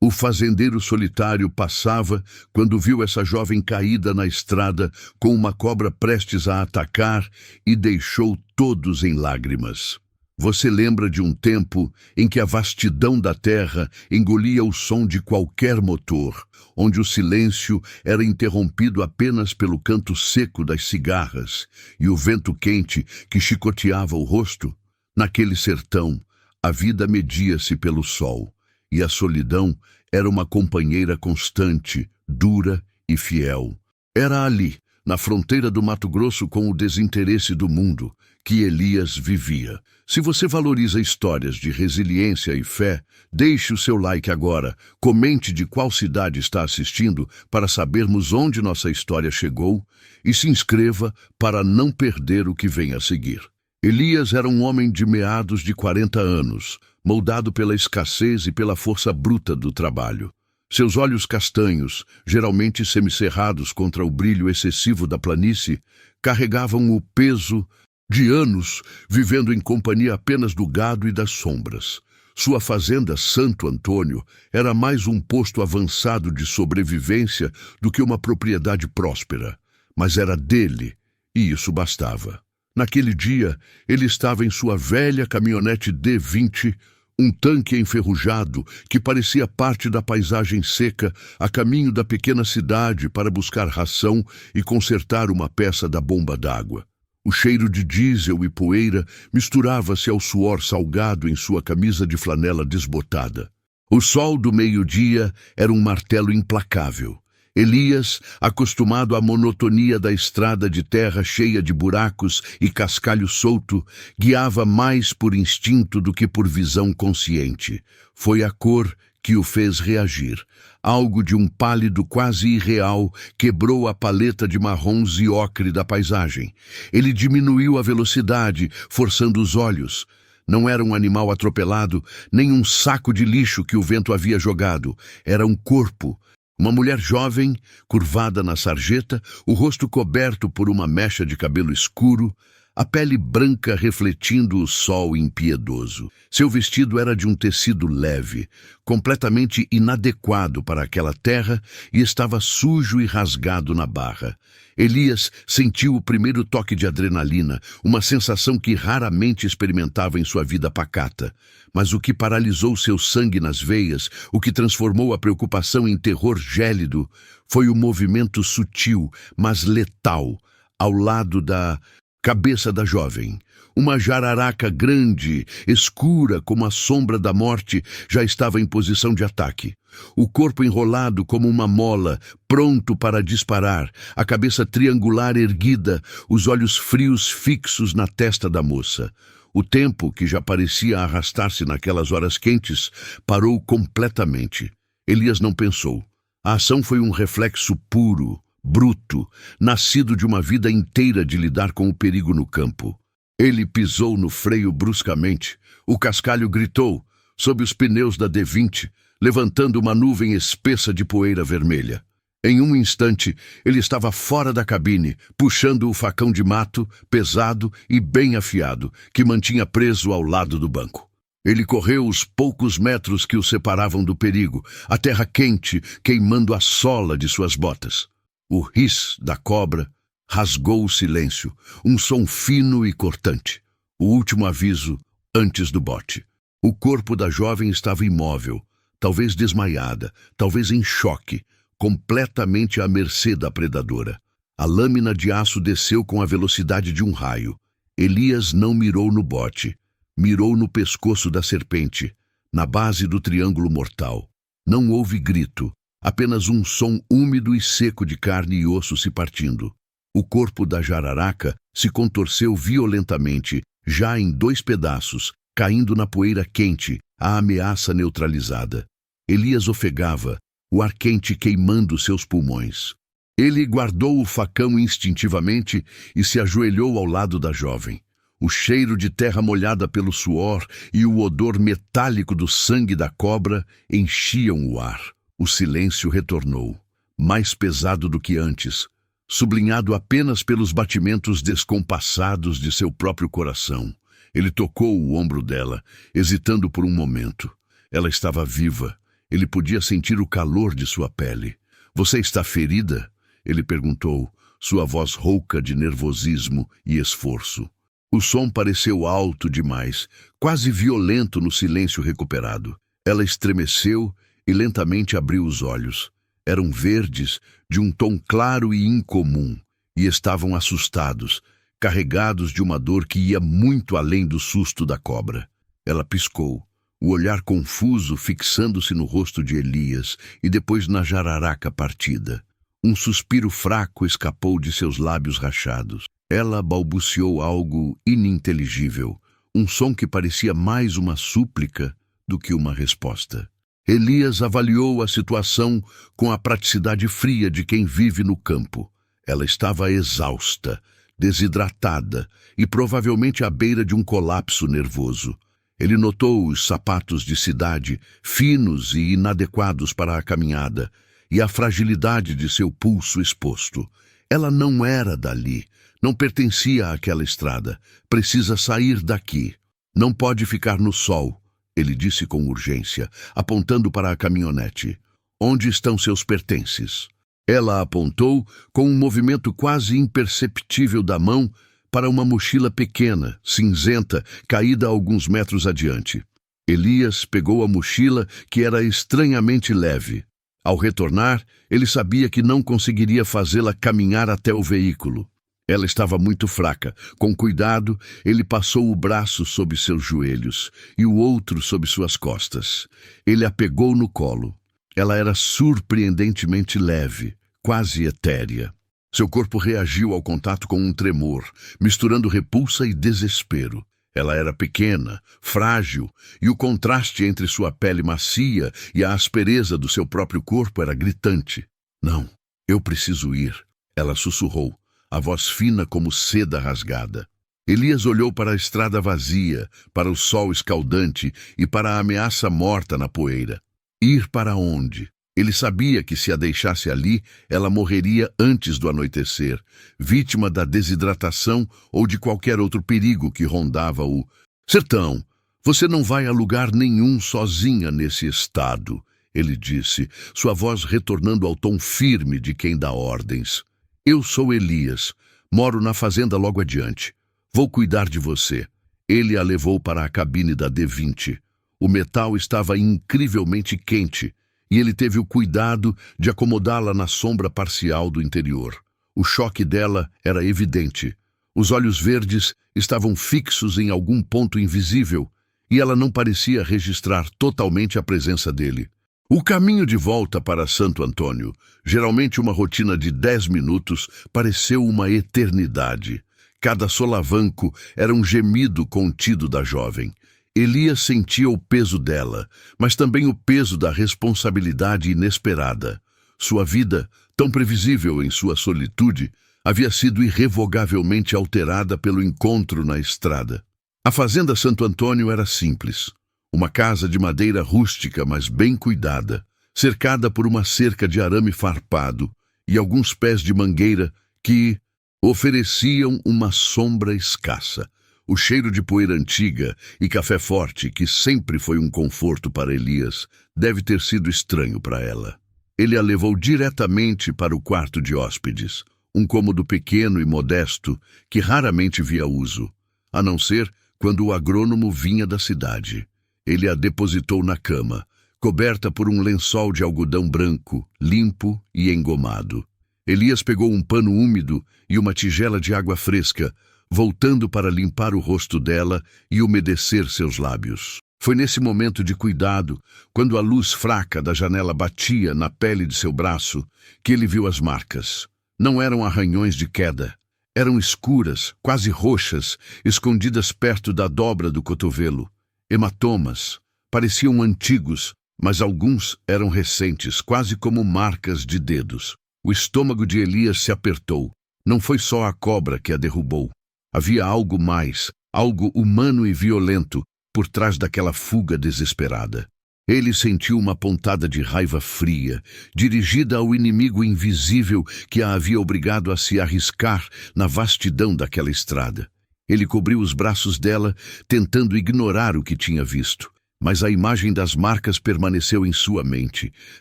O fazendeiro solitário passava quando viu essa jovem caída na estrada com uma cobra prestes a atacar e deixou todos em lágrimas. Você lembra de um tempo em que a vastidão da terra engolia o som de qualquer motor, onde o silêncio era interrompido apenas pelo canto seco das cigarras e o vento quente que chicoteava o rosto? Naquele sertão, a vida media-se pelo sol, e a solidão era uma companheira constante, dura e fiel. Era ali, na fronteira do Mato Grosso com o desinteresse do mundo, que Elias vivia. Se você valoriza histórias de resiliência e fé, deixe o seu like agora, comente de qual cidade está assistindo para sabermos onde nossa história chegou e se inscreva para não perder o que vem a seguir. Elias era um homem de meados de 40 anos, moldado pela escassez e pela força bruta do trabalho. Seus olhos castanhos, geralmente semicerrados contra o brilho excessivo da planície, carregavam o peso de anos vivendo em companhia apenas do gado e das sombras. Sua fazenda Santo Antônio era mais um posto avançado de sobrevivência do que uma propriedade próspera, mas era dele, e isso bastava. Naquele dia, ele estava em sua velha caminhonete D20, um tanque enferrujado que parecia parte da paisagem seca, a caminho da pequena cidade para buscar ração e consertar uma peça da bomba d'água. O cheiro de diesel e poeira misturava-se ao suor salgado em sua camisa de flanela desbotada. O sol do meio-dia era um martelo implacável. Elias, acostumado à monotonia da estrada de terra cheia de buracos e cascalho solto, guiava mais por instinto do que por visão consciente. Foi a cor que o fez reagir. Algo de um pálido quase irreal quebrou a paleta de marrons e ocre da paisagem. Ele diminuiu a velocidade, forçando os olhos. Não era um animal atropelado, nem um saco de lixo que o vento havia jogado. Era um corpo. Uma mulher jovem, curvada na sarjeta, o rosto coberto por uma mecha de cabelo escuro, a pele branca refletindo o sol impiedoso. Seu vestido era de um tecido leve, completamente inadequado para aquela terra, e estava sujo e rasgado na barra. Elias sentiu o primeiro toque de adrenalina, uma sensação que raramente experimentava em sua vida pacata. Mas o que paralisou seu sangue nas veias, o que transformou a preocupação em terror gélido, foi o movimento sutil, mas letal, ao lado da cabeça da jovem. Uma jararaca grande, escura como a sombra da morte, já estava em posição de ataque. O corpo enrolado como uma mola, pronto para disparar, a cabeça triangular erguida, os olhos frios fixos na testa da moça. O tempo, que já parecia arrastar-se naquelas horas quentes, parou completamente. Elias não pensou. A ação foi um reflexo puro, bruto, nascido de uma vida inteira de lidar com o perigo no campo. Ele pisou no freio bruscamente. O cascalho gritou, sob os pneus da D20, levantando uma nuvem espessa de poeira vermelha. Em um instante, ele estava fora da cabine, puxando o facão de mato, pesado e bem afiado, que mantinha preso ao lado do banco. Ele correu os poucos metros que o separavam do perigo, a terra quente queimando a sola de suas botas. O ris da cobra rasgou o silêncio, um som fino e cortante. O último aviso antes do bote. O corpo da jovem estava imóvel, talvez desmaiada, talvez em choque, completamente à mercê da predadora. A lâmina de aço desceu com a velocidade de um raio. Elias não mirou no bote, mirou no pescoço da serpente, na base do triângulo mortal. Não houve grito, apenas um som úmido e seco de carne e osso se partindo. O corpo da jararaca se contorceu violentamente, já em 2 pedaços, caindo na poeira quente, a ameaça neutralizada. Elias ofegava, o ar quente queimando seus pulmões. Ele guardou o facão instintivamente e se ajoelhou ao lado da jovem. O cheiro de terra molhada pelo suor e o odor metálico do sangue da cobra enchiam o ar. O silêncio retornou, mais pesado do que antes, sublinhado apenas pelos batimentos descompassados de seu próprio coração. Ele tocou o ombro dela, hesitando por um momento. Ela estava viva. Ele podia sentir o calor de sua pele. Você está ferida? Ele perguntou, sua voz rouca de nervosismo e esforço. O som pareceu alto demais, quase violento no silêncio recuperado. Ela estremeceu e lentamente abriu os olhos. Eram verdes, de um tom claro e incomum, e estavam assustados, carregados de uma dor que ia muito além do susto da cobra. Ela piscou, o olhar confuso fixando-se no rosto de Elias e depois na jararaca partida. Um suspiro fraco escapou de seus lábios rachados. Ela balbuciou algo ininteligível, um som que parecia mais uma súplica do que uma resposta. Elias avaliou a situação com a praticidade fria de quem vive no campo. Ela estava exausta, desidratada e provavelmente à beira de um colapso nervoso. Ele notou os sapatos de cidade, finos e inadequados para a caminhada, e a fragilidade de seu pulso exposto. Ela não era dali, não pertencia àquela estrada. Precisa sair daqui. Não pode ficar no sol, ele disse com urgência, apontando para a caminhonete. Onde estão seus pertences? Ela apontou, com um movimento quase imperceptível da mão, para uma mochila pequena, cinzenta, caída a alguns metros adiante. Elias pegou a mochila, que era estranhamente leve. Ao retornar, ele sabia que não conseguiria fazê-la caminhar até o veículo. Ela estava muito fraca. Com cuidado, ele passou o braço sob seus joelhos e o outro sob suas costas. Ele a pegou no colo. Ela era surpreendentemente leve, quase etérea. Seu corpo reagiu ao contato com um tremor, misturando repulsa e desespero. Ela era pequena, frágil, e o contraste entre sua pele macia e a aspereza do seu próprio corpo era gritante. Não, eu preciso ir, ela sussurrou, a voz fina como seda rasgada. Elias olhou para a estrada vazia, para o sol escaldante e para a ameaça morta na poeira. Ir para onde? Ele sabia que se a deixasse ali, ela morreria antes do anoitecer, vítima da desidratação ou de qualquer outro perigo que rondava o sertão. Você não vai a lugar nenhum sozinha nesse estado, ele disse, sua voz retornando ao tom firme de quem dá ordens. Eu sou Elias, moro na fazenda logo adiante. Vou cuidar de você. Ele a levou para a cabine da D20. O metal estava incrivelmente quente, e ele teve o cuidado de acomodá-la na sombra parcial do interior. O choque dela era evidente. Os olhos verdes estavam fixos em algum ponto invisível, e ela não parecia registrar totalmente a presença dele. O caminho de volta para Santo Antônio, geralmente uma rotina de 10 minutos, pareceu uma eternidade. Cada solavanco era um gemido contido da jovem. Elias sentia o peso dela, mas também o peso da responsabilidade inesperada. Sua vida, tão previsível em sua solitude, havia sido irrevogavelmente alterada pelo encontro na estrada. A fazenda Santo Antônio era simples. Uma casa de madeira rústica, mas bem cuidada, cercada por uma cerca de arame farpado e alguns pés de mangueira que ofereciam uma sombra escassa. O cheiro de poeira antiga e café forte, que sempre foi um conforto para Elias, deve ter sido estranho para ela. Ele a levou diretamente para o quarto de hóspedes, um cômodo pequeno e modesto que raramente via uso, a não ser quando o agrônomo vinha da cidade. Ele a depositou na cama, coberta por um lençol de algodão branco, limpo e engomado. Elias pegou um pano úmido e uma tigela de água fresca, voltando para limpar o rosto dela e umedecer seus lábios. Foi nesse momento de cuidado, quando a luz fraca da janela batia na pele de seu braço, que ele viu as marcas. Não eram arranhões de queda. Eram escuras, quase roxas, escondidas perto da dobra do cotovelo. Hematomas. Pareciam antigos, mas alguns eram recentes, quase como marcas de dedos. O estômago de Elias se apertou. Não foi só a cobra que a derrubou. Havia algo mais, algo humano e violento, por trás daquela fuga desesperada. Ele sentiu uma pontada de raiva fria, dirigida ao inimigo invisível que a havia obrigado a se arriscar na vastidão daquela estrada. Ele cobriu os braços dela, tentando ignorar o que tinha visto. Mas a imagem das marcas permaneceu em sua mente,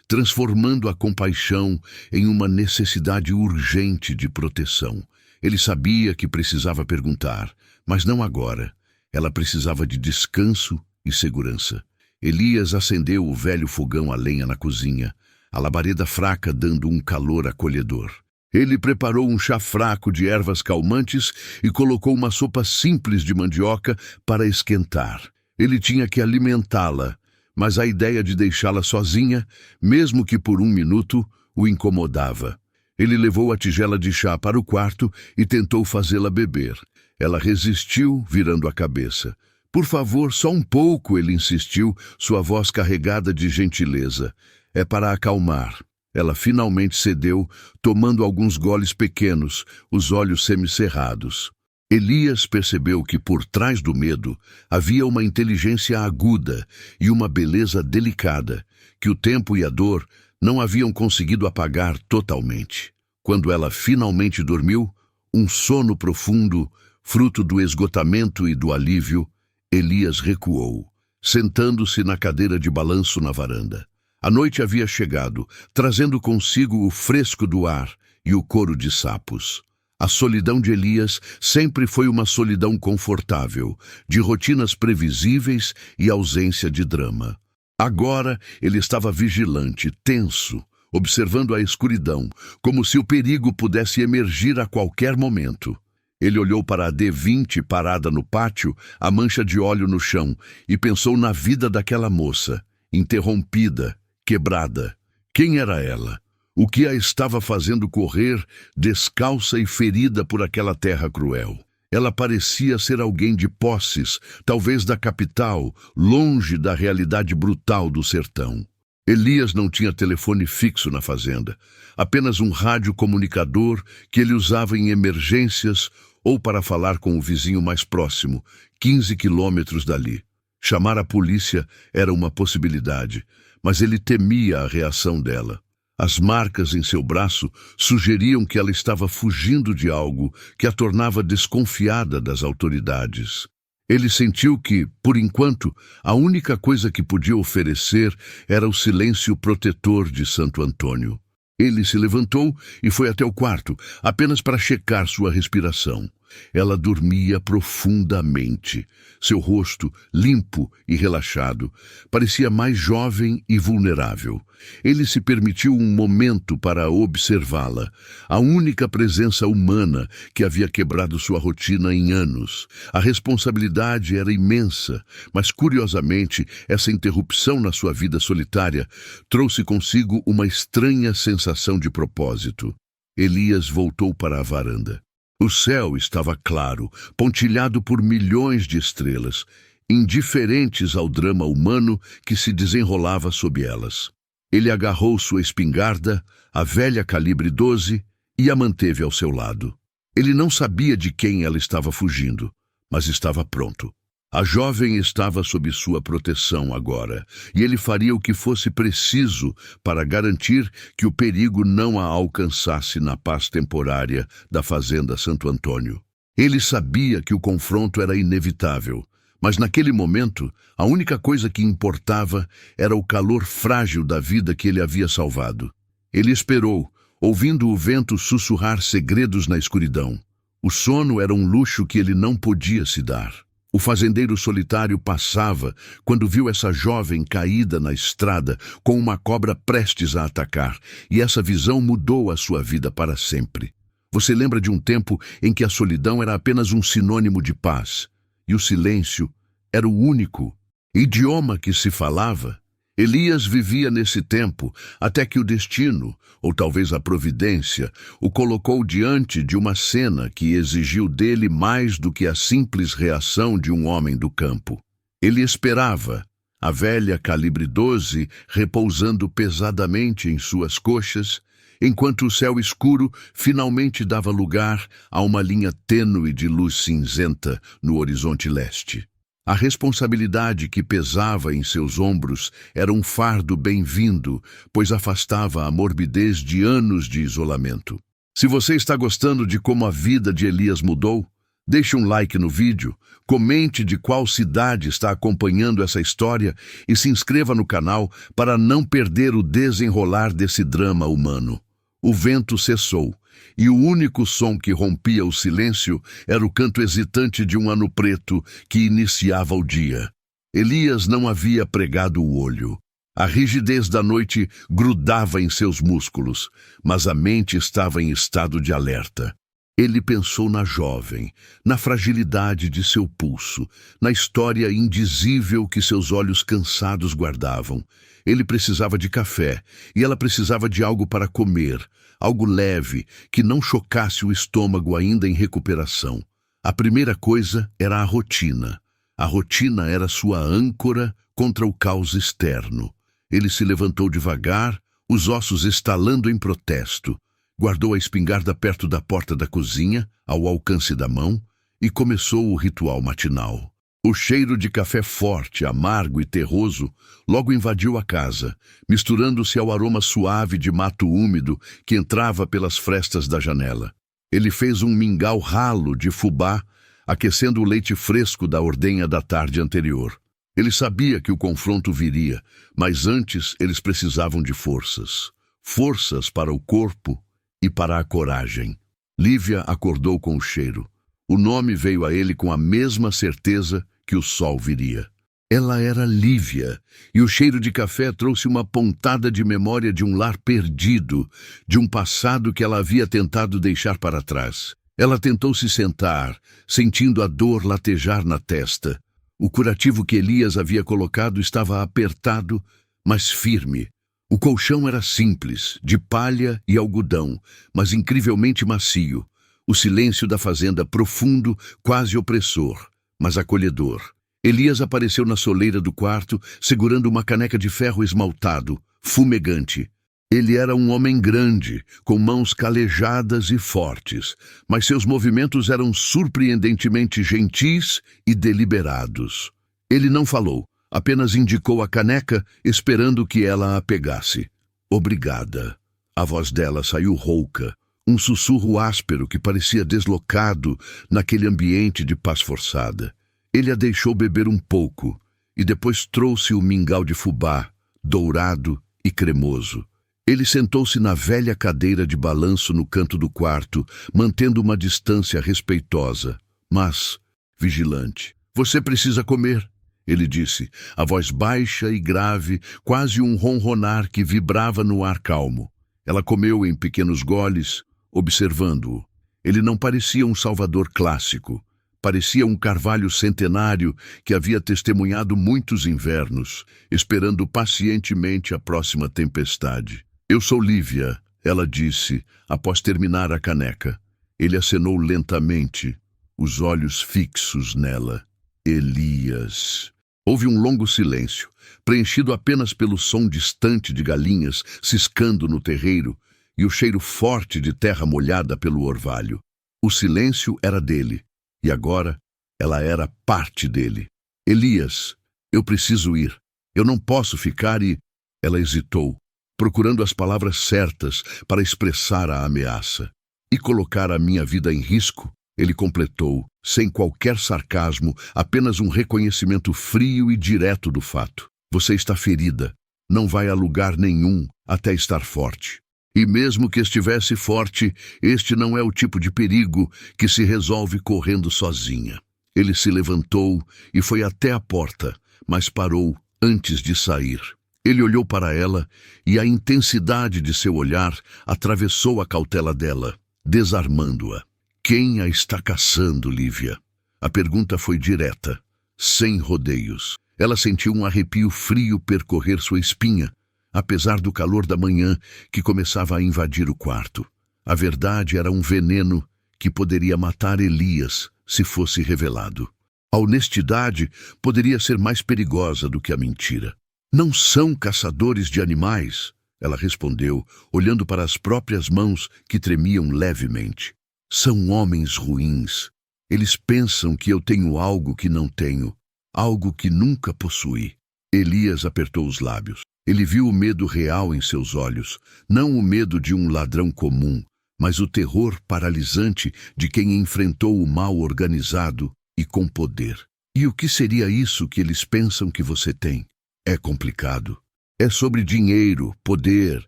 transformando a compaixão em uma necessidade urgente de proteção. Ele sabia que precisava perguntar, mas não agora. Ela precisava de descanso e segurança. Elias acendeu o velho fogão a lenha na cozinha, a labareda fraca dando um calor acolhedor. Ele preparou um chá fraco de ervas calmantes e colocou uma sopa simples de mandioca para esquentar. Ele tinha que alimentá-la, mas a ideia de deixá-la sozinha, mesmo que por um minuto, o incomodava. Ele levou a tigela de chá para o quarto e tentou fazê-la beber. Ela resistiu, virando a cabeça. "Por favor, só um pouco", ele insistiu, sua voz carregada de gentileza. "É para acalmar." Ela finalmente cedeu, tomando alguns goles pequenos, os olhos semicerrados. Elias percebeu que por trás do medo havia uma inteligência aguda e uma beleza delicada, que o tempo e a dor não haviam conseguido apagar totalmente. Quando ela finalmente dormiu, um sono profundo, fruto do esgotamento e do alívio, Elias recuou, sentando-se na cadeira de balanço na varanda. A noite havia chegado, trazendo consigo o fresco do ar e o coro de sapos. A solidão de Elias sempre foi uma solidão confortável, de rotinas previsíveis e ausência de drama. Agora ele estava vigilante, tenso, observando a escuridão, como se o perigo pudesse emergir a qualquer momento. Ele olhou para a D20 parada no pátio, a mancha de óleo no chão, e pensou na vida daquela moça, interrompida, quebrada. Quem era ela? O que a estava fazendo correr, descalça e ferida por aquela terra cruel? Ela parecia ser alguém de posses, talvez da capital, longe da realidade brutal do sertão. Elias não tinha telefone fixo na fazenda, apenas um radiocomunicador que ele usava em emergências ou para falar com o vizinho mais próximo, 15 quilômetros dali. Chamar a polícia era uma possibilidade, mas ele temia a reação dela. As marcas em seu braço sugeriam que ela estava fugindo de algo que a tornava desconfiada das autoridades. Ele sentiu que, por enquanto, a única coisa que podia oferecer era o silêncio protetor de Santo Antônio. Ele se levantou e foi até o quarto, apenas para checar sua respiração. Ela dormia profundamente. Seu rosto, limpo e relaxado, parecia mais jovem e vulnerável. Ele se permitiu um momento para observá-la, a única presença humana que havia quebrado sua rotina em anos. A responsabilidade era imensa, mas curiosamente, essa interrupção na sua vida solitária trouxe consigo uma estranha sensação de propósito. Elias voltou para a varanda. O céu estava claro, pontilhado por milhões de estrelas, indiferentes ao drama humano que se desenrolava sob elas. Ele agarrou sua espingarda, a velha calibre 12, e a manteve ao seu lado. Ele não sabia de quem ela estava fugindo, mas estava pronto. A jovem estava sob sua proteção agora, e ele faria o que fosse preciso para garantir que o perigo não a alcançasse na paz temporária da fazenda Santo Antônio. Ele sabia que o confronto era inevitável, mas naquele momento, a única coisa que importava era o calor frágil da vida que ele havia salvado. Ele esperou, ouvindo o vento sussurrar segredos na escuridão. O sono era um luxo que ele não podia se dar. O fazendeiro solitário passava quando viu essa jovem caída na estrada com uma cobra prestes a atacar, e essa visão mudou a sua vida para sempre. Você lembra de um tempo em que a solidão era apenas um sinônimo de paz, e o silêncio era o único idioma que se falava? Elias vivia nesse tempo até que o destino, ou talvez a providência, o colocou diante de uma cena que exigiu dele mais do que a simples reação de um homem do campo. Ele esperava, a velha calibre 12 repousando pesadamente em suas coxas, enquanto o céu escuro finalmente dava lugar a uma linha tênue de luz cinzenta no horizonte leste. A responsabilidade que pesava em seus ombros era um fardo bem-vindo, pois afastava a morbidez de anos de isolamento. Se você está gostando de como a vida de Elias mudou, Deixe um like no vídeo, comente de qual cidade está acompanhando essa história e se inscreva no canal para não perder o desenrolar desse drama humano. O vento cessou, e o único som que rompia o silêncio era o canto hesitante de um ano preto que iniciava o dia. Elias não havia pregado o olho. A rigidez da noite grudava em seus músculos, mas a mente estava em estado de alerta. Ele pensou na jovem, na fragilidade de seu pulso, na história indizível que seus olhos cansados guardavam. Ele precisava de café, e ela precisava de algo para comer, algo leve, que não chocasse o estômago ainda em recuperação. A primeira coisa era a rotina. A rotina era sua âncora contra o caos externo. Ele se levantou devagar, os ossos estalando em protesto. Guardou a espingarda perto da porta da cozinha, ao alcance da mão, e começou o ritual matinal. O cheiro de café forte, amargo e terroso logo invadiu a casa, misturando-se ao aroma suave de mato úmido que entrava pelas frestas da janela. Ele fez um mingau ralo de fubá, aquecendo o leite fresco da ordenha da tarde anterior. Ele sabia que o confronto viria, mas antes eles precisavam de forças. Forças para o corpo e para a coragem. Lívia acordou com o cheiro. O nome veio a ele com a mesma certeza que o sol viria. Ela era Lívia, e o cheiro de café trouxe uma pontada de memória de um lar perdido, de um passado que ela havia tentado deixar para trás. Ela tentou se sentar, sentindo a dor latejar na testa. O curativo que Elias havia colocado estava apertado, mas firme. O colchão era simples, de palha e algodão, mas incrivelmente macio. O silêncio da fazenda profundo, quase opressor, mas acolhedor. Elias apareceu na soleira do quarto, segurando uma caneca de ferro esmaltado, fumegante. Ele era um homem grande, com mãos calejadas e fortes, mas seus movimentos eram surpreendentemente gentis e deliberados. Ele não falou, apenas indicou a caneca, esperando que ela a pegasse. Obrigada. A voz dela saiu rouca, um sussurro áspero que parecia deslocado naquele ambiente de paz forçada. Ele a deixou beber um pouco, e depois trouxe o mingau de fubá, dourado e cremoso. Ele sentou-se na velha cadeira de balanço no canto do quarto, mantendo uma distância respeitosa, mas vigilante. Você precisa comer, ele disse, a voz baixa e grave, quase um ronronar que vibrava no ar calmo. Ela comeu em pequenos goles, observando-o. Ele não parecia um salvador clássico. Parecia um carvalho centenário que havia testemunhado muitos invernos, esperando pacientemente a próxima tempestade. Eu sou Lívia, ela disse, após terminar a caneca. Ele acenou lentamente, os olhos fixos nela. Elias. Houve um longo silêncio, preenchido apenas pelo som distante de galinhas ciscando no terreiro e o cheiro forte de terra molhada pelo orvalho. O silêncio era dele, e agora ela era parte dele. Elias, eu preciso ir. Eu não posso ficar e... Ela hesitou, procurando as palavras certas para expressar a ameaça. E colocar a minha vida em risco? Ele completou, sem qualquer sarcasmo, apenas um reconhecimento frio e direto do fato. Você está ferida. Não vai a lugar nenhum até estar forte. E mesmo que estivesse forte, este não é o tipo de perigo que se resolve correndo sozinha. Ele se levantou e foi até a porta, mas parou antes de sair. Ele olhou para ela e a intensidade de seu olhar atravessou a cautela dela, desarmando-a. Quem a está caçando, Lívia? A pergunta foi direta, sem rodeios. Ela sentiu um arrepio frio percorrer sua espinha, apesar do calor da manhã que começava a invadir o quarto. A verdade era um veneno que poderia matar Elias se fosse revelado. A honestidade poderia ser mais perigosa do que a mentira. Não são caçadores de animais, ela respondeu, olhando para as próprias mãos que tremiam levemente. São homens ruins. Eles pensam que eu tenho algo que não tenho, algo que nunca possuí. Elias apertou os lábios. Ele viu o medo real em seus olhos, não o medo de um ladrão comum, mas o terror paralisante de quem enfrentou o mal organizado e com poder. E o que seria isso que eles pensam que você tem? É complicado. É sobre dinheiro, poder,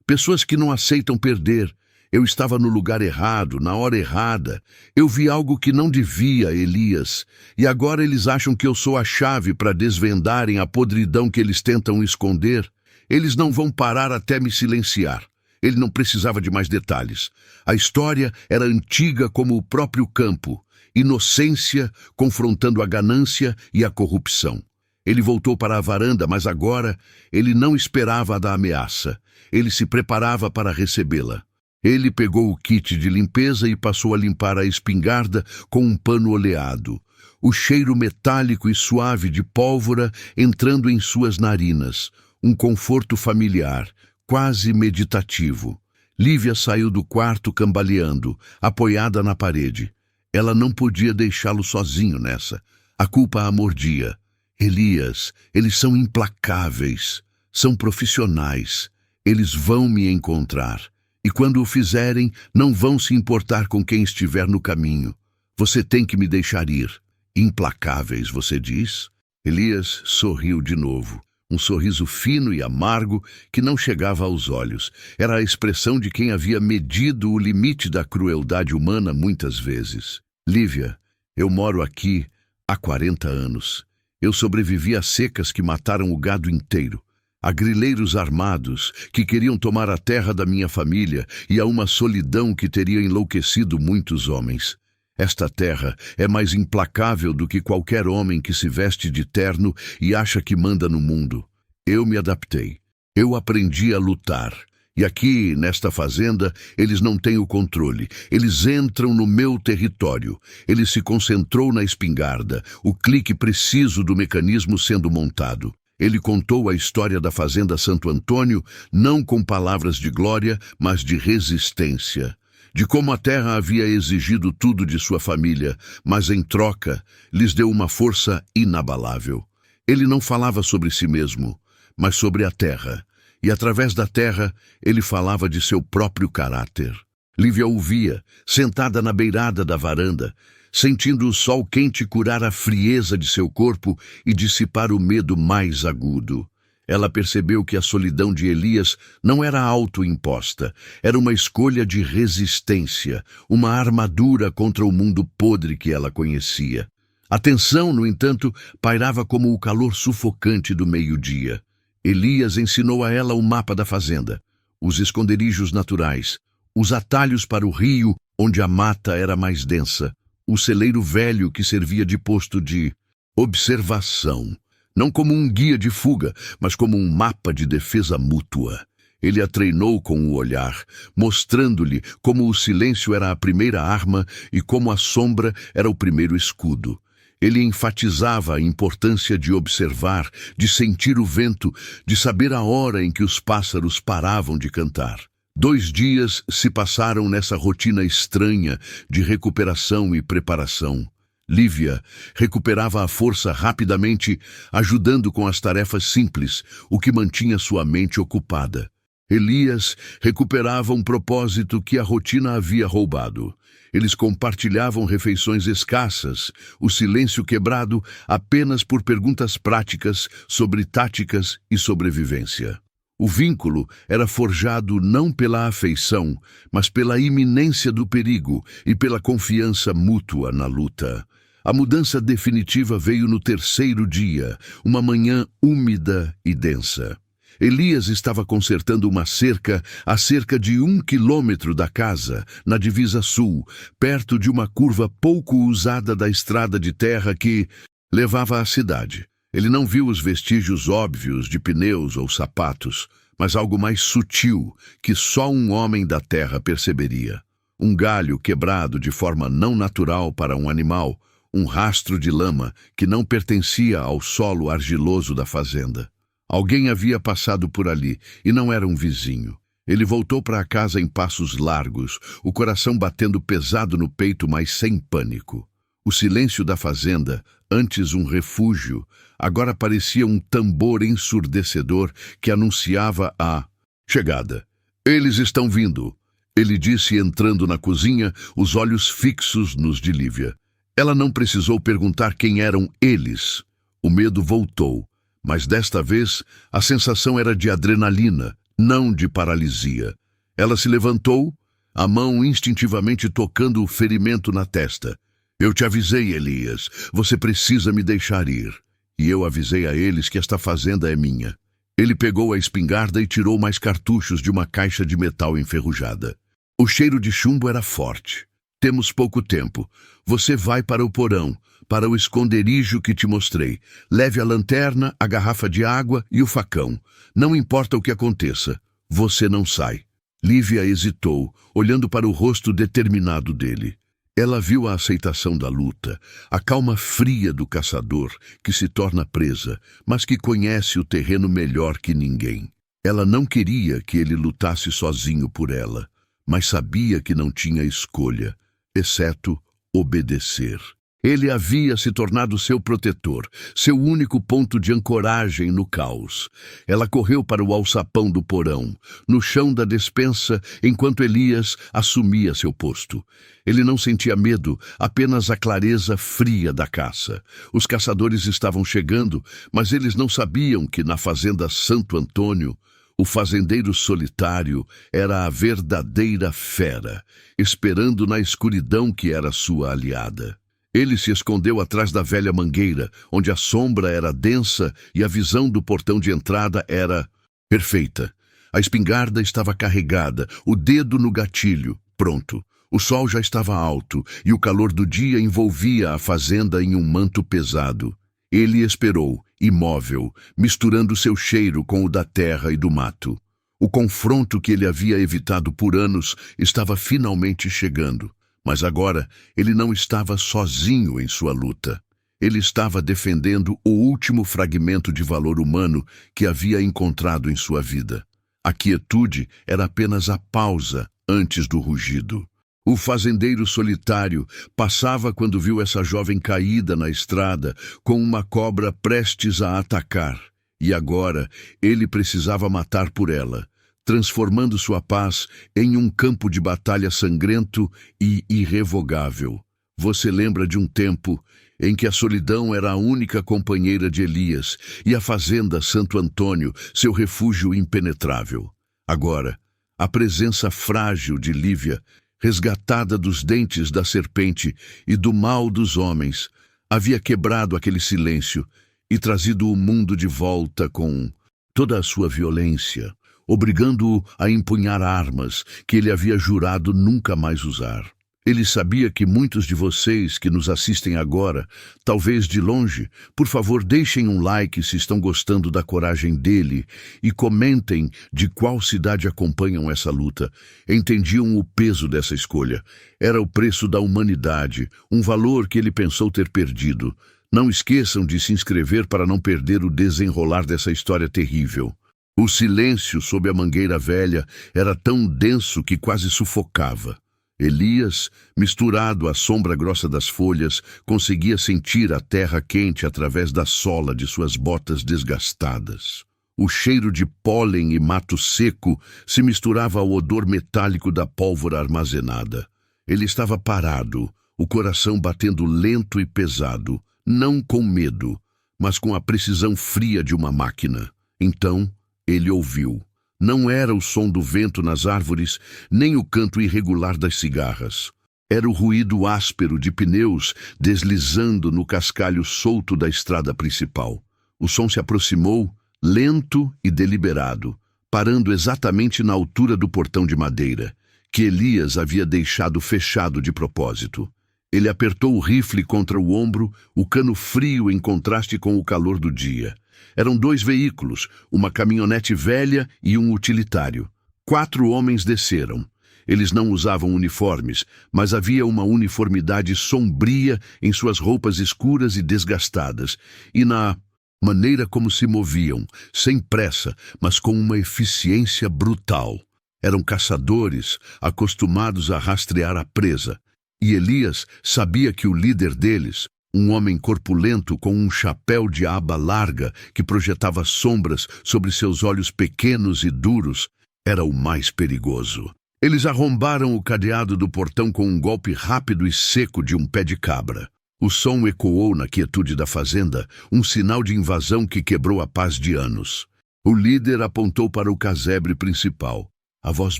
pessoas que não aceitam perder. Eu estava no lugar errado, na hora errada. Eu vi algo que não devia, Elias. E agora eles acham que eu sou a chave para desvendarem a podridão que eles tentam esconder. Eles não vão parar até me silenciar. Ele não precisava de mais detalhes. A história era antiga como o próprio campo. Inocência confrontando a ganância e a corrupção. Ele voltou para a varanda, mas agora ele não esperava da ameaça. Ele se preparava para recebê-la. Ele pegou o kit de limpeza e passou a limpar a espingarda com um pano oleado. O cheiro metálico e suave de pólvora entrando em suas narinas. Um conforto familiar, quase meditativo. Lívia saiu do quarto cambaleando, apoiada na parede. Ela não podia deixá-lo sozinho nessa. A culpa a mordia. Elias, eles são implacáveis. São profissionais. Eles vão me encontrar. E quando o fizerem, não vão se importar com quem estiver no caminho. Você tem que me deixar ir. Implacáveis, você diz? Elias sorriu de novo. Um sorriso fino e amargo que não chegava aos olhos. Era a expressão de quem havia medido o limite da crueldade humana muitas vezes. Lívia, eu moro aqui há 40 anos. Eu sobrevivi a secas que mataram o gado inteiro. A grileiros armados que queriam tomar a terra da minha família e a uma solidão que teria enlouquecido muitos homens. Esta terra é mais implacável do que qualquer homem que se veste de terno e acha que manda no mundo. Eu me adaptei. Eu aprendi a lutar. E aqui, nesta fazenda, eles não têm o controle. Eles entram no meu território. Ele se concentrou na espingarda, o clique preciso do mecanismo sendo montado. Ele contou a história da fazenda Santo Antônio, não com palavras de glória, mas de resistência. De como a terra havia exigido tudo de sua família, mas em troca lhes deu uma força inabalável. Ele não falava sobre si mesmo, mas sobre a terra. E através da terra, ele falava de seu próprio caráter. Lívia ouvia, sentada na beirada da varanda, sentindo o sol quente curar a frieza de seu corpo e dissipar o medo mais agudo. Ela percebeu que a solidão de Elias não era autoimposta, era uma escolha de resistência, uma armadura contra o mundo podre que ela conhecia. A tensão, no entanto, pairava como o calor sufocante do meio-dia. Elias ensinou a ela o mapa da fazenda, os esconderijos naturais, os atalhos para o rio, onde a mata era mais densa, o celeiro velho que servia de posto de observação, não como um guia de fuga, mas como um mapa de defesa mútua. Ele a treinou com o olhar, mostrando-lhe como o silêncio era a primeira arma e como a sombra era o primeiro escudo. Ele enfatizava a importância de observar, de sentir o vento, de saber a hora em que os pássaros paravam de cantar. 2 dias se passaram nessa rotina estranha de recuperação e preparação. Lívia recuperava a força rapidamente, ajudando com as tarefas simples, o que mantinha sua mente ocupada. Elias recuperava um propósito que a rotina havia roubado. Eles compartilhavam refeições escassas, o silêncio quebrado apenas por perguntas práticas sobre táticas e sobrevivência. O vínculo era forjado não pela afeição, mas pela iminência do perigo e pela confiança mútua na luta. A mudança definitiva veio no 3º dia, uma manhã úmida e densa. Elias estava consertando uma cerca a cerca de 1 quilômetro da casa, na divisa sul, perto de uma curva pouco usada da estrada de terra que levava à cidade. Ele não viu os vestígios óbvios de pneus ou sapatos, mas algo mais sutil que só um homem da terra perceberia. Um galho quebrado de forma não natural para um animal, um rastro de lama que não pertencia ao solo argiloso da fazenda. Alguém havia passado por ali, e não era um vizinho. Ele voltou para a casa em passos largos, o coração batendo pesado no peito, mas sem pânico. O silêncio da fazenda, antes um refúgio, agora parecia um tambor ensurdecedor que anunciava a chegada. Eles estão vindo. Ele disse entrando na cozinha, os olhos fixos nos de Lívia. Ela não precisou perguntar quem eram eles. O medo voltou, mas desta vez a sensação era de adrenalina, não de paralisia. Ela se levantou, a mão instintivamente tocando o ferimento na testa. Eu te avisei, Elias, você precisa me deixar ir. E eu avisei a eles que esta fazenda é minha. Ele pegou a espingarda e tirou mais cartuchos de uma caixa de metal enferrujada. O cheiro de chumbo era forte. Temos pouco tempo. Você vai para o porão, para o esconderijo que te mostrei. Leve a lanterna, a garrafa de água e o facão. Não importa o que aconteça, você não sai. Lívia hesitou, olhando para o rosto determinado dele. Ela viu a aceitação da luta, a calma fria do caçador, que se torna presa, mas que conhece o terreno melhor que ninguém. Ela não queria que ele lutasse sozinho por ela, mas sabia que não tinha escolha, exceto obedecer. Ele havia se tornado seu protetor, seu único ponto de ancoragem no caos. Ela correu para o alçapão do porão, no chão da despensa, enquanto Elias assumia seu posto. Ele não sentia medo, apenas a clareza fria da caça. Os caçadores estavam chegando, mas eles não sabiam que na fazenda Santo Antônio, o fazendeiro solitário era a verdadeira fera, esperando na escuridão que era sua aliada. Ele se escondeu atrás da velha mangueira, onde a sombra era densa e a visão do portão de entrada era perfeita. A espingarda estava carregada, o dedo no gatilho, pronto. O sol já estava alto e o calor do dia envolvia a fazenda em um manto pesado. Ele esperou, imóvel, misturando seu cheiro com o da terra e do mato. O confronto que ele havia evitado por anos estava finalmente chegando. Mas agora ele não estava sozinho em sua luta. Ele estava defendendo o último fragmento de valor humano que havia encontrado em sua vida. A quietude era apenas a pausa antes do rugido. O fazendeiro solitário passava quando viu essa jovem caída na estrada com uma cobra prestes a atacar. E agora ele precisava matar por ela, transformando sua paz em um campo de batalha sangrento e irrevogável. Você lembra de um tempo em que a solidão era a única companheira de Elias e a fazenda Santo Antônio, seu refúgio impenetrável. Agora, a presença frágil de Lívia, resgatada dos dentes da serpente e do mal dos homens, havia quebrado aquele silêncio e trazido o mundo de volta com toda a sua violência, obrigando-o a empunhar armas que ele havia jurado nunca mais usar. Ele sabia que muitos de vocês que nos assistem agora, talvez de longe, por favor deixem um like se estão gostando da coragem dele e comentem de qual cidade acompanham essa luta. Entendiam o peso dessa escolha. Era o preço da humanidade, um valor que ele pensou ter perdido. Não esqueçam de se inscrever para não perder o desenrolar dessa história terrível. O silêncio sob a mangueira velha era tão denso que quase sufocava. Elias, misturado à sombra grossa das folhas, conseguia sentir a terra quente através da sola de suas botas desgastadas. O cheiro de pólen e mato seco se misturava ao odor metálico da pólvora armazenada. Ele estava parado, o coração batendo lento e pesado, não com medo, mas com a precisão fria de uma máquina. Então, ele ouviu. Não era o som do vento nas árvores, nem o canto irregular das cigarras. Era o ruído áspero de pneus deslizando no cascalho solto da estrada principal. O som se aproximou, lento e deliberado, parando exatamente na altura do portão de madeira, que Elias havia deixado fechado de propósito. Ele apertou o rifle contra o ombro, o cano frio em contraste com o calor do dia. Eram 2 veículos, uma caminhonete velha e um utilitário. 4 homens desceram. Eles não usavam uniformes, mas havia uma uniformidade sombria em suas roupas escuras e desgastadas, e na maneira como se moviam, sem pressa, mas com uma eficiência brutal. Eram caçadores, acostumados a rastrear a presa, e Elias sabia que o líder deles, um homem corpulento com um chapéu de aba larga que projetava sombras sobre seus olhos pequenos e duros, era o mais perigoso. Eles arrombaram o cadeado do portão com um golpe rápido e seco de um pé de cabra. O som ecoou na quietude da fazenda, um sinal de invasão que quebrou a paz de anos. O líder apontou para o casebre principal, a voz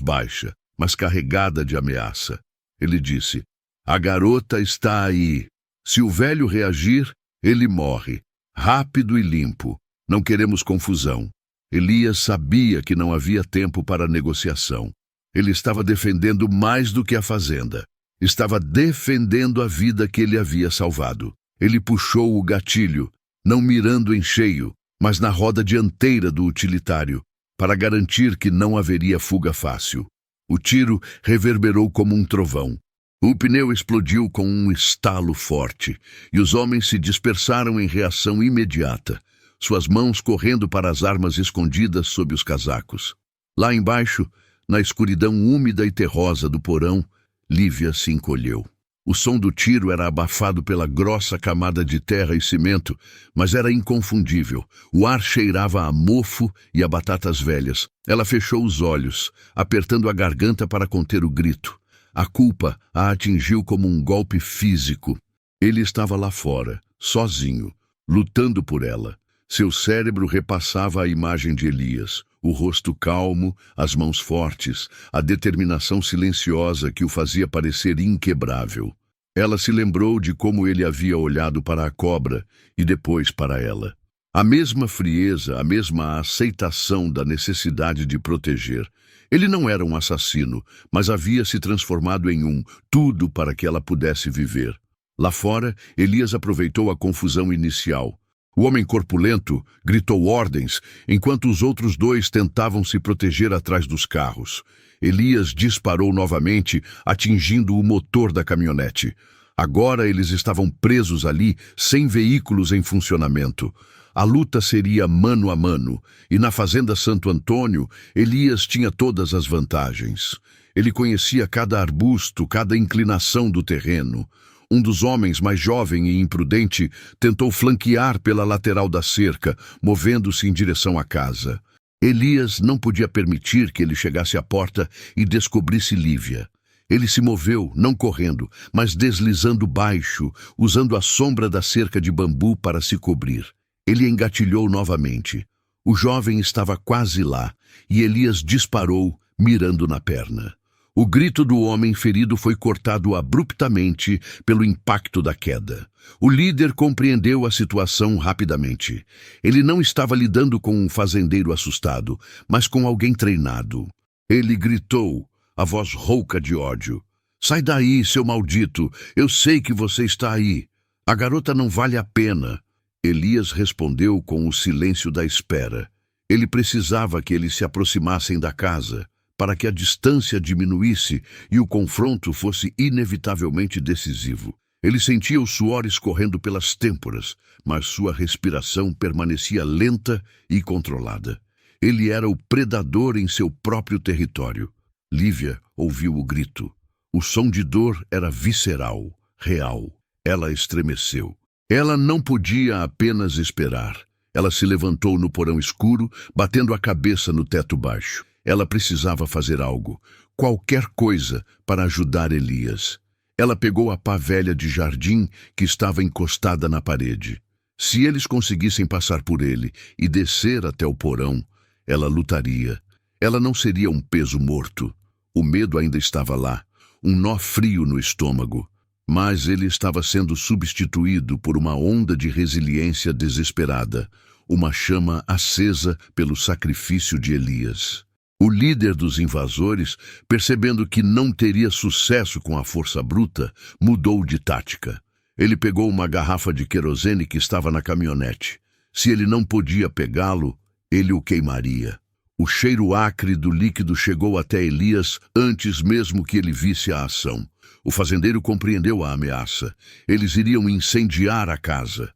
baixa, mas carregada de ameaça. Ele disse: "A garota está aí. Se o velho reagir, ele morre. Rápido e limpo. Não queremos confusão." Elias sabia que não havia tempo para negociação. Ele estava defendendo mais do que a fazenda. Estava defendendo a vida que ele havia salvado. Ele puxou o gatilho, não mirando em cheio, mas na roda dianteira do utilitário, para garantir que não haveria fuga fácil. O tiro reverberou como um trovão. O pneu explodiu com um estalo forte, e os homens se dispersaram em reação imediata, suas mãos correndo para as armas escondidas sob os casacos. Lá embaixo, na escuridão úmida e terrosa do porão, Lívia se encolheu. O som do tiro era abafado pela grossa camada de terra e cimento, mas era inconfundível. O ar cheirava a mofo e a batatas velhas. Ela fechou os olhos, apertando a garganta para conter o grito. A culpa a atingiu como um golpe físico. Ele estava lá fora, sozinho, lutando por ela. Seu cérebro repassava a imagem de Elias, o rosto calmo, as mãos fortes, a determinação silenciosa que o fazia parecer inquebrável. Ela se lembrou de como ele havia olhado para a cobra e depois para ela. A mesma frieza, a mesma aceitação da necessidade de proteger. Ele não era um assassino, mas havia se transformado em tudo para que ela pudesse viver. Lá fora, Elias aproveitou a confusão inicial. O homem corpulento gritou ordens, enquanto os outros dois tentavam se proteger atrás dos carros. Elias disparou novamente, atingindo o motor da caminhonete. Agora eles estavam presos ali, sem veículos em funcionamento. A luta seria mano a mano, e na fazenda Santo Antônio, Elias tinha todas as vantagens. Ele conhecia cada arbusto, cada inclinação do terreno. Um dos homens, mais jovem e imprudente, tentou flanquear pela lateral da cerca, movendo-se em direção à casa. Elias não podia permitir que ele chegasse à porta e descobrisse Lívia. Ele se moveu, não correndo, mas deslizando baixo, usando a sombra da cerca de bambu para se cobrir. Ele engatilhou novamente. O jovem estava quase lá, e Elias disparou, mirando na perna. O grito do homem ferido foi cortado abruptamente pelo impacto da queda. O líder compreendeu a situação rapidamente. Ele não estava lidando com um fazendeiro assustado, mas com alguém treinado. Ele gritou, a voz rouca de ódio: "Sai daí, seu maldito! Eu sei que você está aí. A garota não vale a pena." Elias respondeu com o silêncio da espera. Ele precisava que eles se aproximassem da casa, para que a distância diminuísse e o confronto fosse inevitavelmente decisivo. Ele sentia o suor escorrendo pelas têmporas, mas sua respiração permanecia lenta e controlada. Ele era o predador em seu próprio território. Lívia ouviu o grito. O som de dor era visceral, real. Ela estremeceu. Ela não podia apenas esperar. Ela se levantou no porão escuro, batendo a cabeça no teto baixo. Ela precisava fazer algo, qualquer coisa, para ajudar Elias. Ela pegou a pá velha de jardim que estava encostada na parede. Se eles conseguissem passar por ele e descer até o porão, ela lutaria. Ela não seria um peso morto. O medo ainda estava lá, um nó frio no estômago. Mas ele estava sendo substituído por uma onda de resiliência desesperada, uma chama acesa pelo sacrifício de Elias. O líder dos invasores, percebendo que não teria sucesso com a força bruta, mudou de tática. Ele pegou uma garrafa de querosene que estava na caminhonete. Se ele não podia pegá-lo, ele o queimaria. O cheiro acre do líquido chegou até Elias antes mesmo que ele visse a ação. O fazendeiro compreendeu a ameaça. Eles iriam incendiar a casa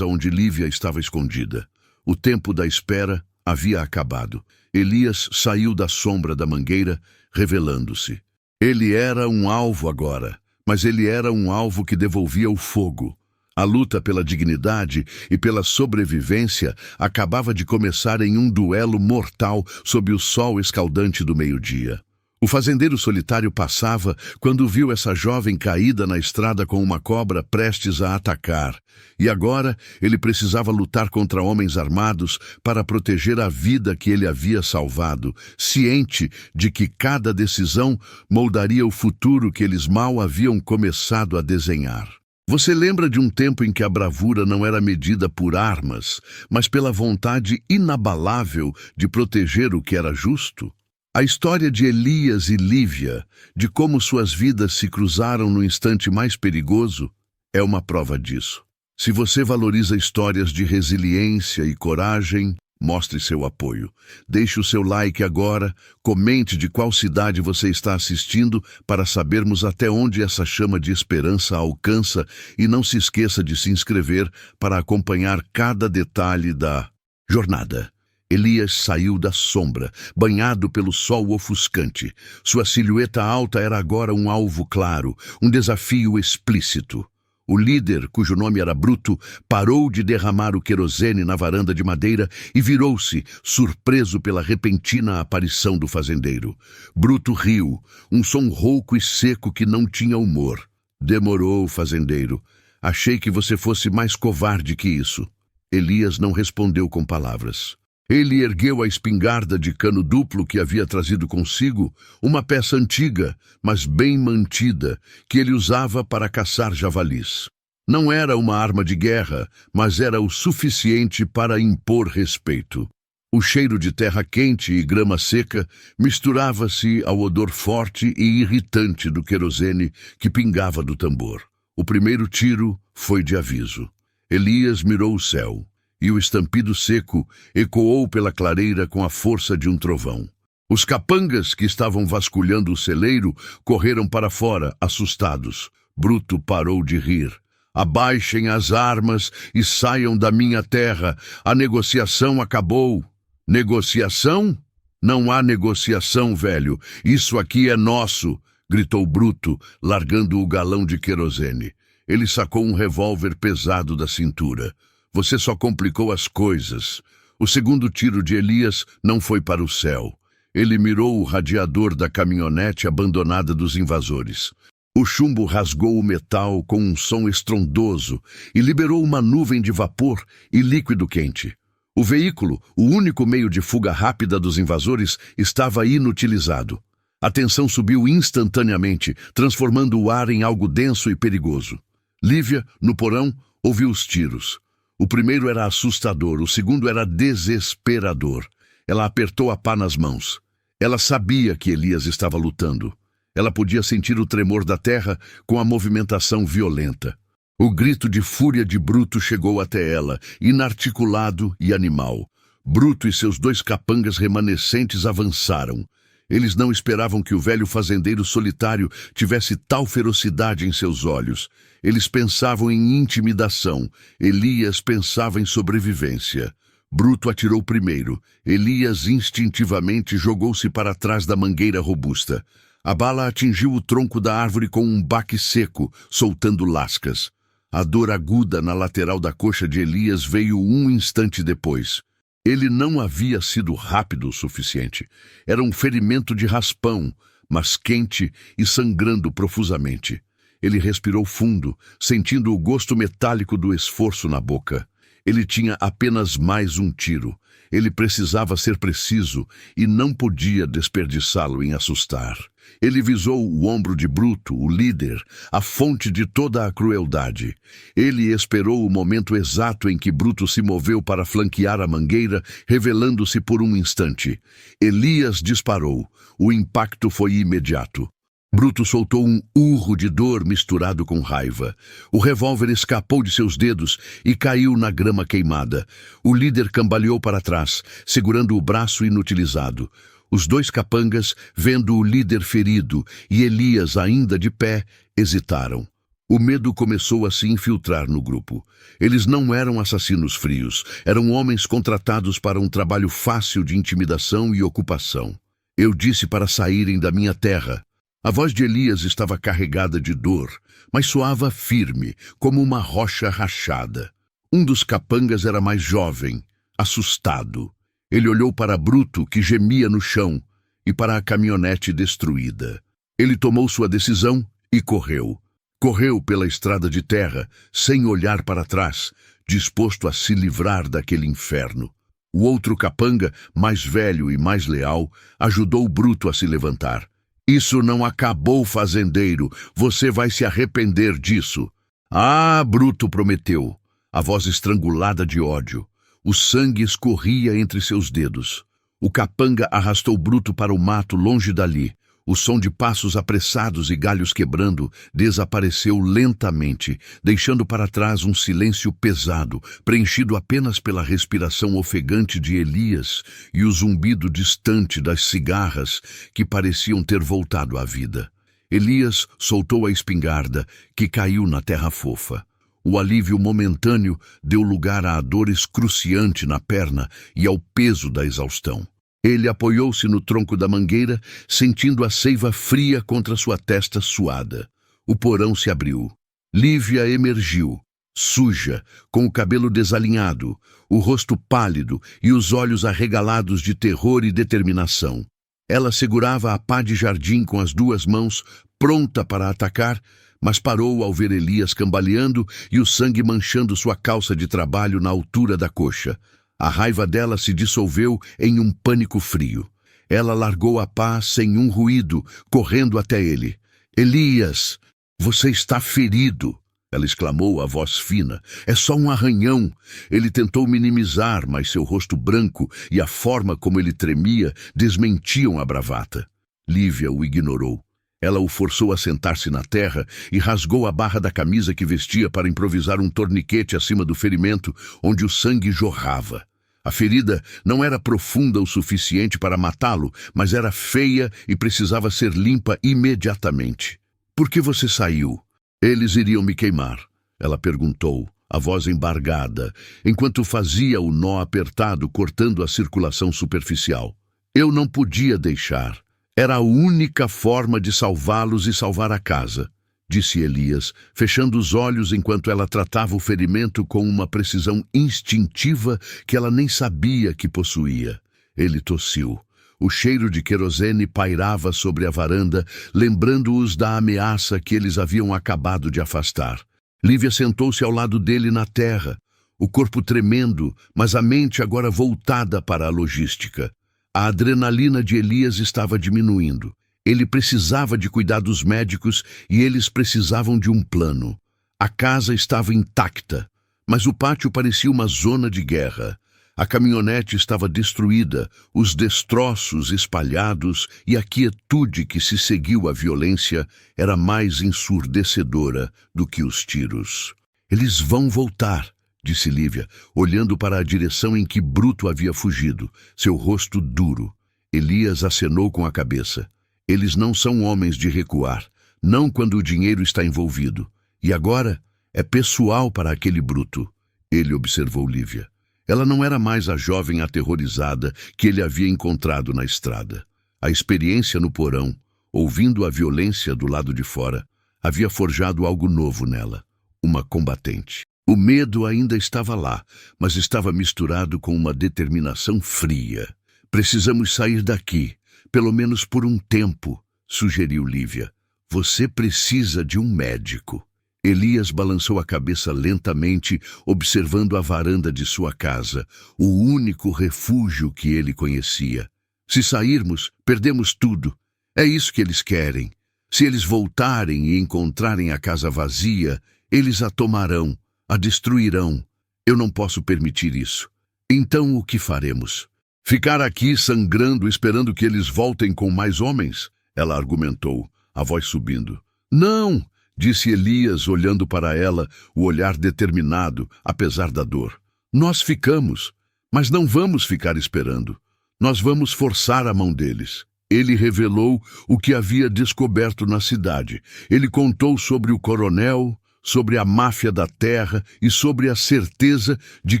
onde Lívia estava escondida. O tempo da espera havia acabado. Elias saiu da sombra da mangueira, revelando-se. Ele era um alvo agora, mas ele era um alvo que devolvia o fogo. A luta pela dignidade e pela sobrevivência acabava de começar em um duelo mortal sob o sol escaldante do meio-dia. O fazendeiro solitário passava quando viu essa jovem caída na estrada com uma cobra prestes a atacar. E agora ele precisava lutar contra homens armados para proteger a vida que ele havia salvado, ciente de que cada decisão moldaria o futuro que eles mal haviam começado a desenhar. Você lembra de um tempo em que a bravura não era medida por armas, mas pela vontade inabalável de proteger o que era justo? A história de Elias e Lívia, de como suas vidas se cruzaram no instante mais perigoso, é uma prova disso. Se você valoriza histórias de resiliência e coragem, mostre seu apoio. Deixe o seu like agora, comente de qual cidade você está assistindo para sabermos até onde essa chama de esperança alcança e não se esqueça de se inscrever para acompanhar cada detalhe da jornada. Elias saiu da sombra, banhado pelo sol ofuscante. Sua silhueta alta era agora um alvo claro, um desafio explícito. O líder, cujo nome era Bruto, parou de derramar o querosene na varanda de madeira e virou-se, surpreso pela repentina aparição do fazendeiro. Bruto riu, um som rouco e seco que não tinha humor. Demorou, fazendeiro. Achei que você fosse mais covarde que isso. Elias não respondeu com palavras. Ele ergueu a espingarda de cano duplo que havia trazido consigo, uma peça antiga, mas bem mantida, que ele usava para caçar javalis. Não era uma arma de guerra, mas era o suficiente para impor respeito. O cheiro de terra quente e grama seca misturava-se ao odor forte e irritante do querosene que pingava do tambor. O primeiro tiro foi de aviso. Elias mirou o céu. E o estampido seco ecoou pela clareira com a força de um trovão. Os capangas que estavam vasculhando o celeiro correram para fora, assustados. Bruto parou de rir. Abaixem as armas e saiam da minha terra. A negociação acabou. Negociação? Não há negociação, velho. Isso aqui é nosso, gritou Bruto, largando o galão de querosene. Ele sacou um revólver pesado da cintura. Você só complicou as coisas. O segundo tiro de Elias não foi para o céu. Ele mirou o radiador da caminhonete abandonada dos invasores. O chumbo rasgou o metal com um som estrondoso e liberou uma nuvem de vapor e líquido quente. O veículo, o único meio de fuga rápida dos invasores, estava inutilizado. A tensão subiu instantaneamente, transformando o ar em algo denso e perigoso. Lívia, no porão, ouviu os tiros. O primeiro era assustador, o segundo era desesperador. Ela apertou a pá nas mãos. Ela sabia que Elias estava lutando. Ela podia sentir o tremor da terra com a movimentação violenta. O grito de fúria de Bruto chegou até ela, inarticulado e animal. Bruto e seus 2 capangas remanescentes avançaram. Eles não esperavam que o velho fazendeiro solitário tivesse tal ferocidade em seus olhos. Eles pensavam em intimidação. Elias pensava em sobrevivência. Bruto atirou primeiro. Elias instintivamente jogou-se para trás da mangueira robusta. A bala atingiu o tronco da árvore com um baque seco, soltando lascas. A dor aguda na lateral da coxa de Elias veio um instante depois. Ele não havia sido rápido o suficiente. Era um ferimento de raspão, mas quente e sangrando profusamente. Ele respirou fundo, sentindo o gosto metálico do esforço na boca. Ele tinha apenas mais um tiro. Ele precisava ser preciso e não podia desperdiçá-lo em assustar. Ele visou o ombro de Bruto, o líder, a fonte de toda a crueldade. Ele esperou o momento exato em que Bruto se moveu para flanquear a mangueira, revelando-se por um instante. Elias disparou. O impacto foi imediato. Bruto soltou um urro de dor misturado com raiva. O revólver escapou de seus dedos e caiu na grama queimada. O líder cambaleou para trás, segurando o braço inutilizado. Os 2 capangas, vendo o líder ferido e Elias ainda de pé, hesitaram. O medo começou a se infiltrar no grupo. Eles não eram assassinos frios, eram homens contratados para um trabalho fácil de intimidação e ocupação. Eu disse para saírem da minha terra. A voz de Elias estava carregada de dor, mas soava firme, como uma rocha rachada. Um dos capangas era mais jovem, assustado. Ele olhou para Bruto, que gemia no chão, e para a caminhonete destruída. Ele tomou sua decisão e correu. Correu pela estrada de terra, sem olhar para trás, disposto a se livrar daquele inferno. O outro capanga, mais velho e mais leal, ajudou Bruto a se levantar. Isso não acabou, fazendeiro. Você vai se arrepender disso. Ah, Bruto prometeu, a voz estrangulada de ódio. O sangue escorria entre seus dedos. O capanga arrastou Bruto para o mato longe dali. O som de passos apressados e galhos quebrando desapareceu lentamente, deixando para trás um silêncio pesado, preenchido apenas pela respiração ofegante de Elias e o zumbido distante das cigarras que pareciam ter voltado à vida. Elias soltou a espingarda, que caiu na terra fofa. O alívio momentâneo deu lugar à dor excruciante na perna e ao peso da exaustão. Ele apoiou-se no tronco da mangueira, sentindo a seiva fria contra sua testa suada. O porão se abriu. Lívia emergiu, suja, com o cabelo desalinhado, o rosto pálido e os olhos arregalados de terror e determinação. Ela segurava a pá de jardim com as duas mãos, pronta para atacar, mas parou ao ver Elias cambaleando e o sangue manchando sua calça de trabalho na altura da coxa. A raiva dela se dissolveu em um pânico frio. Ela largou a pá sem um ruído, correndo até ele. Elias, você está ferido, ela exclamou, a voz fina. É só um arranhão. Ele tentou minimizar, mas seu rosto branco e a forma como ele tremia desmentiam a bravata. Lívia o ignorou. Ela o forçou a sentar-se na terra e rasgou a barra da camisa que vestia para improvisar um torniquete acima do ferimento, onde o sangue jorrava. A ferida não era profunda o suficiente para matá-lo, mas era feia e precisava ser limpa imediatamente. Por que você saiu? Eles iriam me queimar, ela perguntou, a voz embargada, enquanto fazia o nó apertado cortando a circulação superficial. Eu não podia deixar. Era a única forma de salvá-los e salvar a casa, disse Elias, fechando os olhos enquanto ela tratava o ferimento com uma precisão instintiva que ela nem sabia que possuía. Ele tossiu. O cheiro de querosene pairava sobre a varanda, lembrando-os da ameaça que eles haviam acabado de afastar. Lívia sentou-se ao lado dele na terra, o corpo tremendo, mas a mente agora voltada para a logística. A adrenalina de Elias estava diminuindo. Ele precisava de cuidados médicos e eles precisavam de um plano. A casa estava intacta, mas o pátio parecia uma zona de guerra. A caminhonete estava destruída, os destroços espalhados e a quietude que se seguiu à violência era mais ensurdecedora do que os tiros. Eles vão voltar, disse Lívia, olhando para a direção em que Bruto havia fugido, seu rosto duro. Elias acenou com a cabeça. Eles não são homens de recuar, não quando o dinheiro está envolvido. E agora é pessoal para aquele Bruto, ele observou Lívia. Ela não era mais a jovem aterrorizada que ele havia encontrado na estrada. A experiência no porão, ouvindo a violência do lado de fora, havia forjado algo novo nela, uma combatente. O medo ainda estava lá, mas estava misturado com uma determinação fria. Precisamos sair daqui, pelo menos por um tempo, sugeriu Lívia. Você precisa de um médico. Elias balançou a cabeça lentamente, observando a varanda de sua casa, o único refúgio que ele conhecia. Se sairmos, perdemos tudo. É isso que eles querem. Se eles voltarem e encontrarem a casa vazia, eles a tomarão, a destruirão. Eu não posso permitir isso. Então o que faremos? Ficar aqui sangrando esperando que eles voltem com mais homens? Ela argumentou, a voz subindo. Não! Disse Elias, olhando para ela, o olhar determinado, apesar da dor. Nós ficamos, mas não vamos ficar esperando. Nós vamos forçar a mão deles. Ele revelou o que havia descoberto na cidade. Ele contou sobre o coronel, sobre a máfia da terra e sobre a certeza de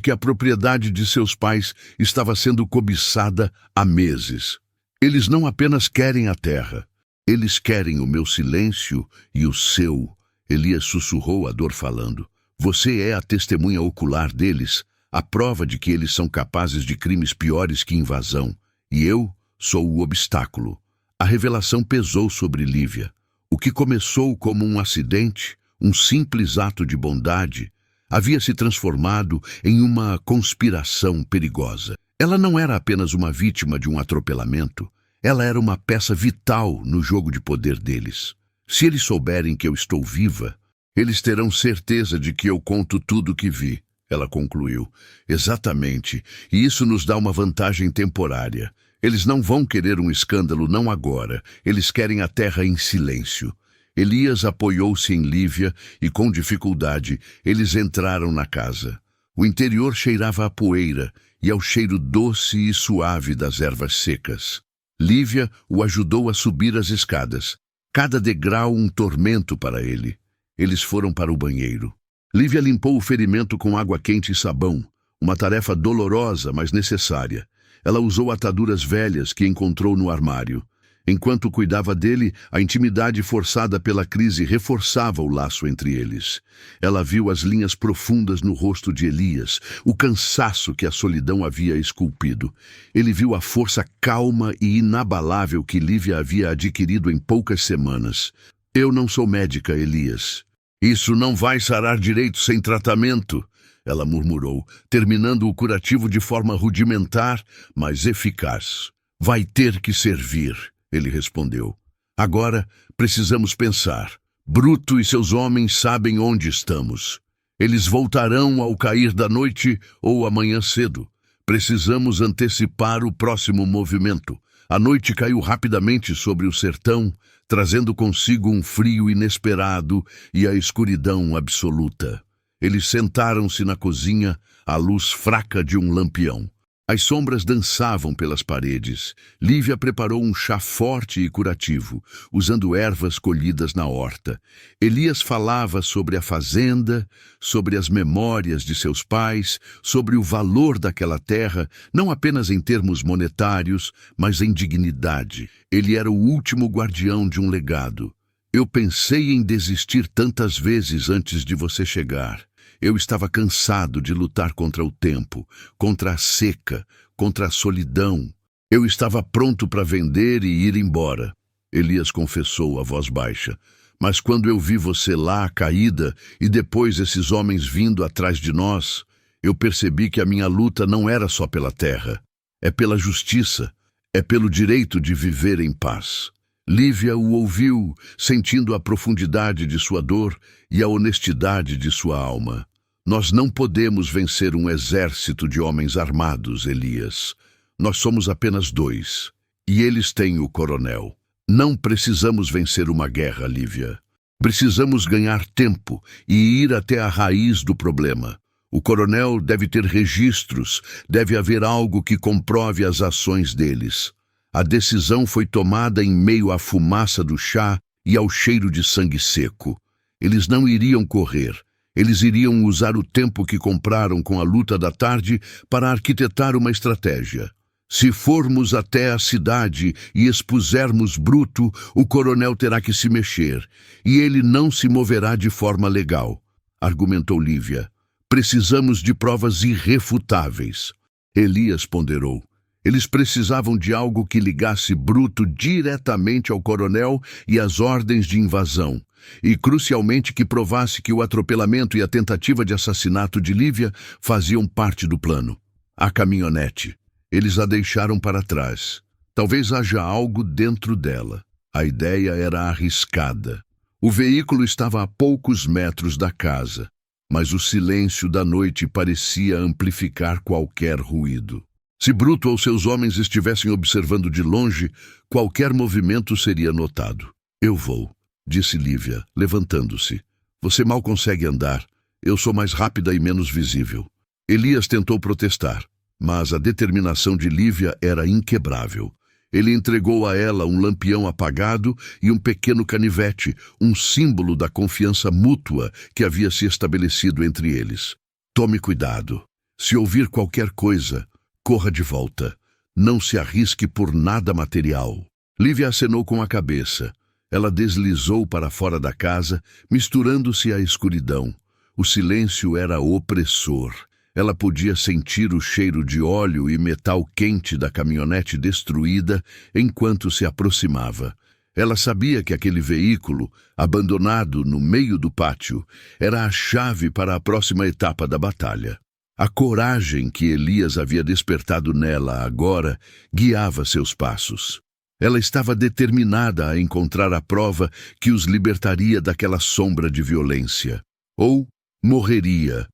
que a propriedade de seus pais estava sendo cobiçada há meses. Eles não apenas querem a terra. Eles querem o meu silêncio e o seu. Elias sussurrou, a dor falando. Você é a testemunha ocular deles, a prova de que eles são capazes de crimes piores que invasão. E eu Sou o obstáculo. A revelação pesou sobre Lívia. O que começou como um acidente, um simples ato de bondade, havia se transformado em uma conspiração perigosa. Ela não era apenas uma vítima de um atropelamento, ela era uma peça vital no jogo de poder deles. Se eles souberem que eu estou viva, eles terão certeza de que eu conto tudo o que vi, ela concluiu. Exatamente, e isso nos dá uma vantagem temporária. Eles não vão querer um escândalo, não agora. Eles querem a terra em silêncio. Elias apoiou-se em Lívia e, com dificuldade, eles entraram na casa. O interior cheirava a poeira e ao cheiro doce e suave das ervas secas. Lívia o ajudou a subir as escadas. Cada degrau um tormento para ele. Eles foram para o banheiro. Lívia limpou o ferimento com água quente e sabão, uma tarefa dolorosa, mas necessária. Ela usou ataduras velhas que encontrou no armário. Enquanto cuidava dele, a intimidade forçada pela crise reforçava o laço entre eles. Ela viu as linhas profundas no rosto de Elias, o cansaço que a solidão havia esculpido. Ele viu a força calma e inabalável que Lívia havia adquirido em poucas semanas. Eu não sou médica, Elias. Isso não vai sarar direito sem tratamento, ela murmurou, terminando o curativo de forma rudimentar, mas eficaz. Vai ter que servir, ele respondeu. Agora precisamos pensar. Bruto e seus homens sabem onde estamos. Eles voltarão ao cair da noite ou amanhã cedo. Precisamos antecipar o próximo movimento. A noite caiu rapidamente sobre o sertão, trazendo consigo um frio inesperado e a escuridão absoluta. Eles sentaram-se na cozinha, à luz fraca de um lampião. As sombras dançavam pelas paredes. Lívia preparou um chá forte e curativo, usando ervas colhidas na horta. Elias falava sobre a fazenda, sobre as memórias de seus pais, sobre o valor daquela terra, não apenas em termos monetários, mas em dignidade. Ele era o último guardião de um legado. Eu pensei em desistir tantas vezes antes de você chegar. Eu estava cansado de lutar contra o tempo, contra a seca, contra a solidão. Eu estava pronto para vender e ir embora. Elias confessou a voz baixa. Mas quando eu vi você lá, caída, e depois esses homens vindo atrás de nós, eu percebi que a minha luta não era só pela terra. É pela justiça, é pelo direito de viver em paz. Lívia o ouviu, sentindo a profundidade de sua dor e a honestidade de sua alma. Nós não podemos vencer um exército de homens armados, Elias. Nós somos apenas 2, e eles têm o coronel. Não precisamos vencer uma guerra, Lívia. Precisamos ganhar tempo e ir até a raiz do problema. O coronel deve ter registros, deve haver algo que comprove as ações deles. A decisão foi tomada em meio à fumaça do chá e ao cheiro de sangue seco. Eles não iriam correr. Eles iriam usar o tempo que compraram com a luta da tarde para arquitetar uma estratégia. Se formos até a cidade e expusermos Bruto, o coronel terá que se mexer, e ele não se moverá de forma legal, argumentou Lívia. Precisamos de provas irrefutáveis. Elias ponderou. Eles precisavam de algo que ligasse Bruto diretamente ao coronel e às ordens de invasão, e crucialmente que provasse que o atropelamento e a tentativa de assassinato de Lívia faziam parte do plano. A caminhonete. Eles a deixaram para trás. Talvez haja algo dentro dela. A ideia era arriscada. O veículo estava a poucos metros da casa, mas o silêncio da noite parecia amplificar qualquer ruído. Se Bruto ou seus homens estivessem observando de longe, qualquer movimento seria notado. Eu vou, disse Lívia, levantando-se. Você mal consegue andar. Eu sou mais rápida e menos visível. Elias tentou protestar, mas a determinação de Lívia era inquebrável. Ele entregou a ela um lampião apagado e um pequeno canivete, um símbolo da confiança mútua que havia se estabelecido entre eles. Tome cuidado. Se ouvir qualquer coisa, corra de volta. Não se arrisque por nada material. Lívia acenou com a cabeça. Ela deslizou para fora da casa, misturando-se à escuridão. O silêncio era opressor. Ela podia sentir o cheiro de óleo e metal quente da caminhonete destruída enquanto se aproximava. Ela sabia que aquele veículo, abandonado no meio do pátio, era a chave para a próxima etapa da batalha. A coragem que Elias havia despertado nela agora guiava seus passos. Ela estava determinada a encontrar a prova que os libertaria daquela sombra de violência. Ou morreria,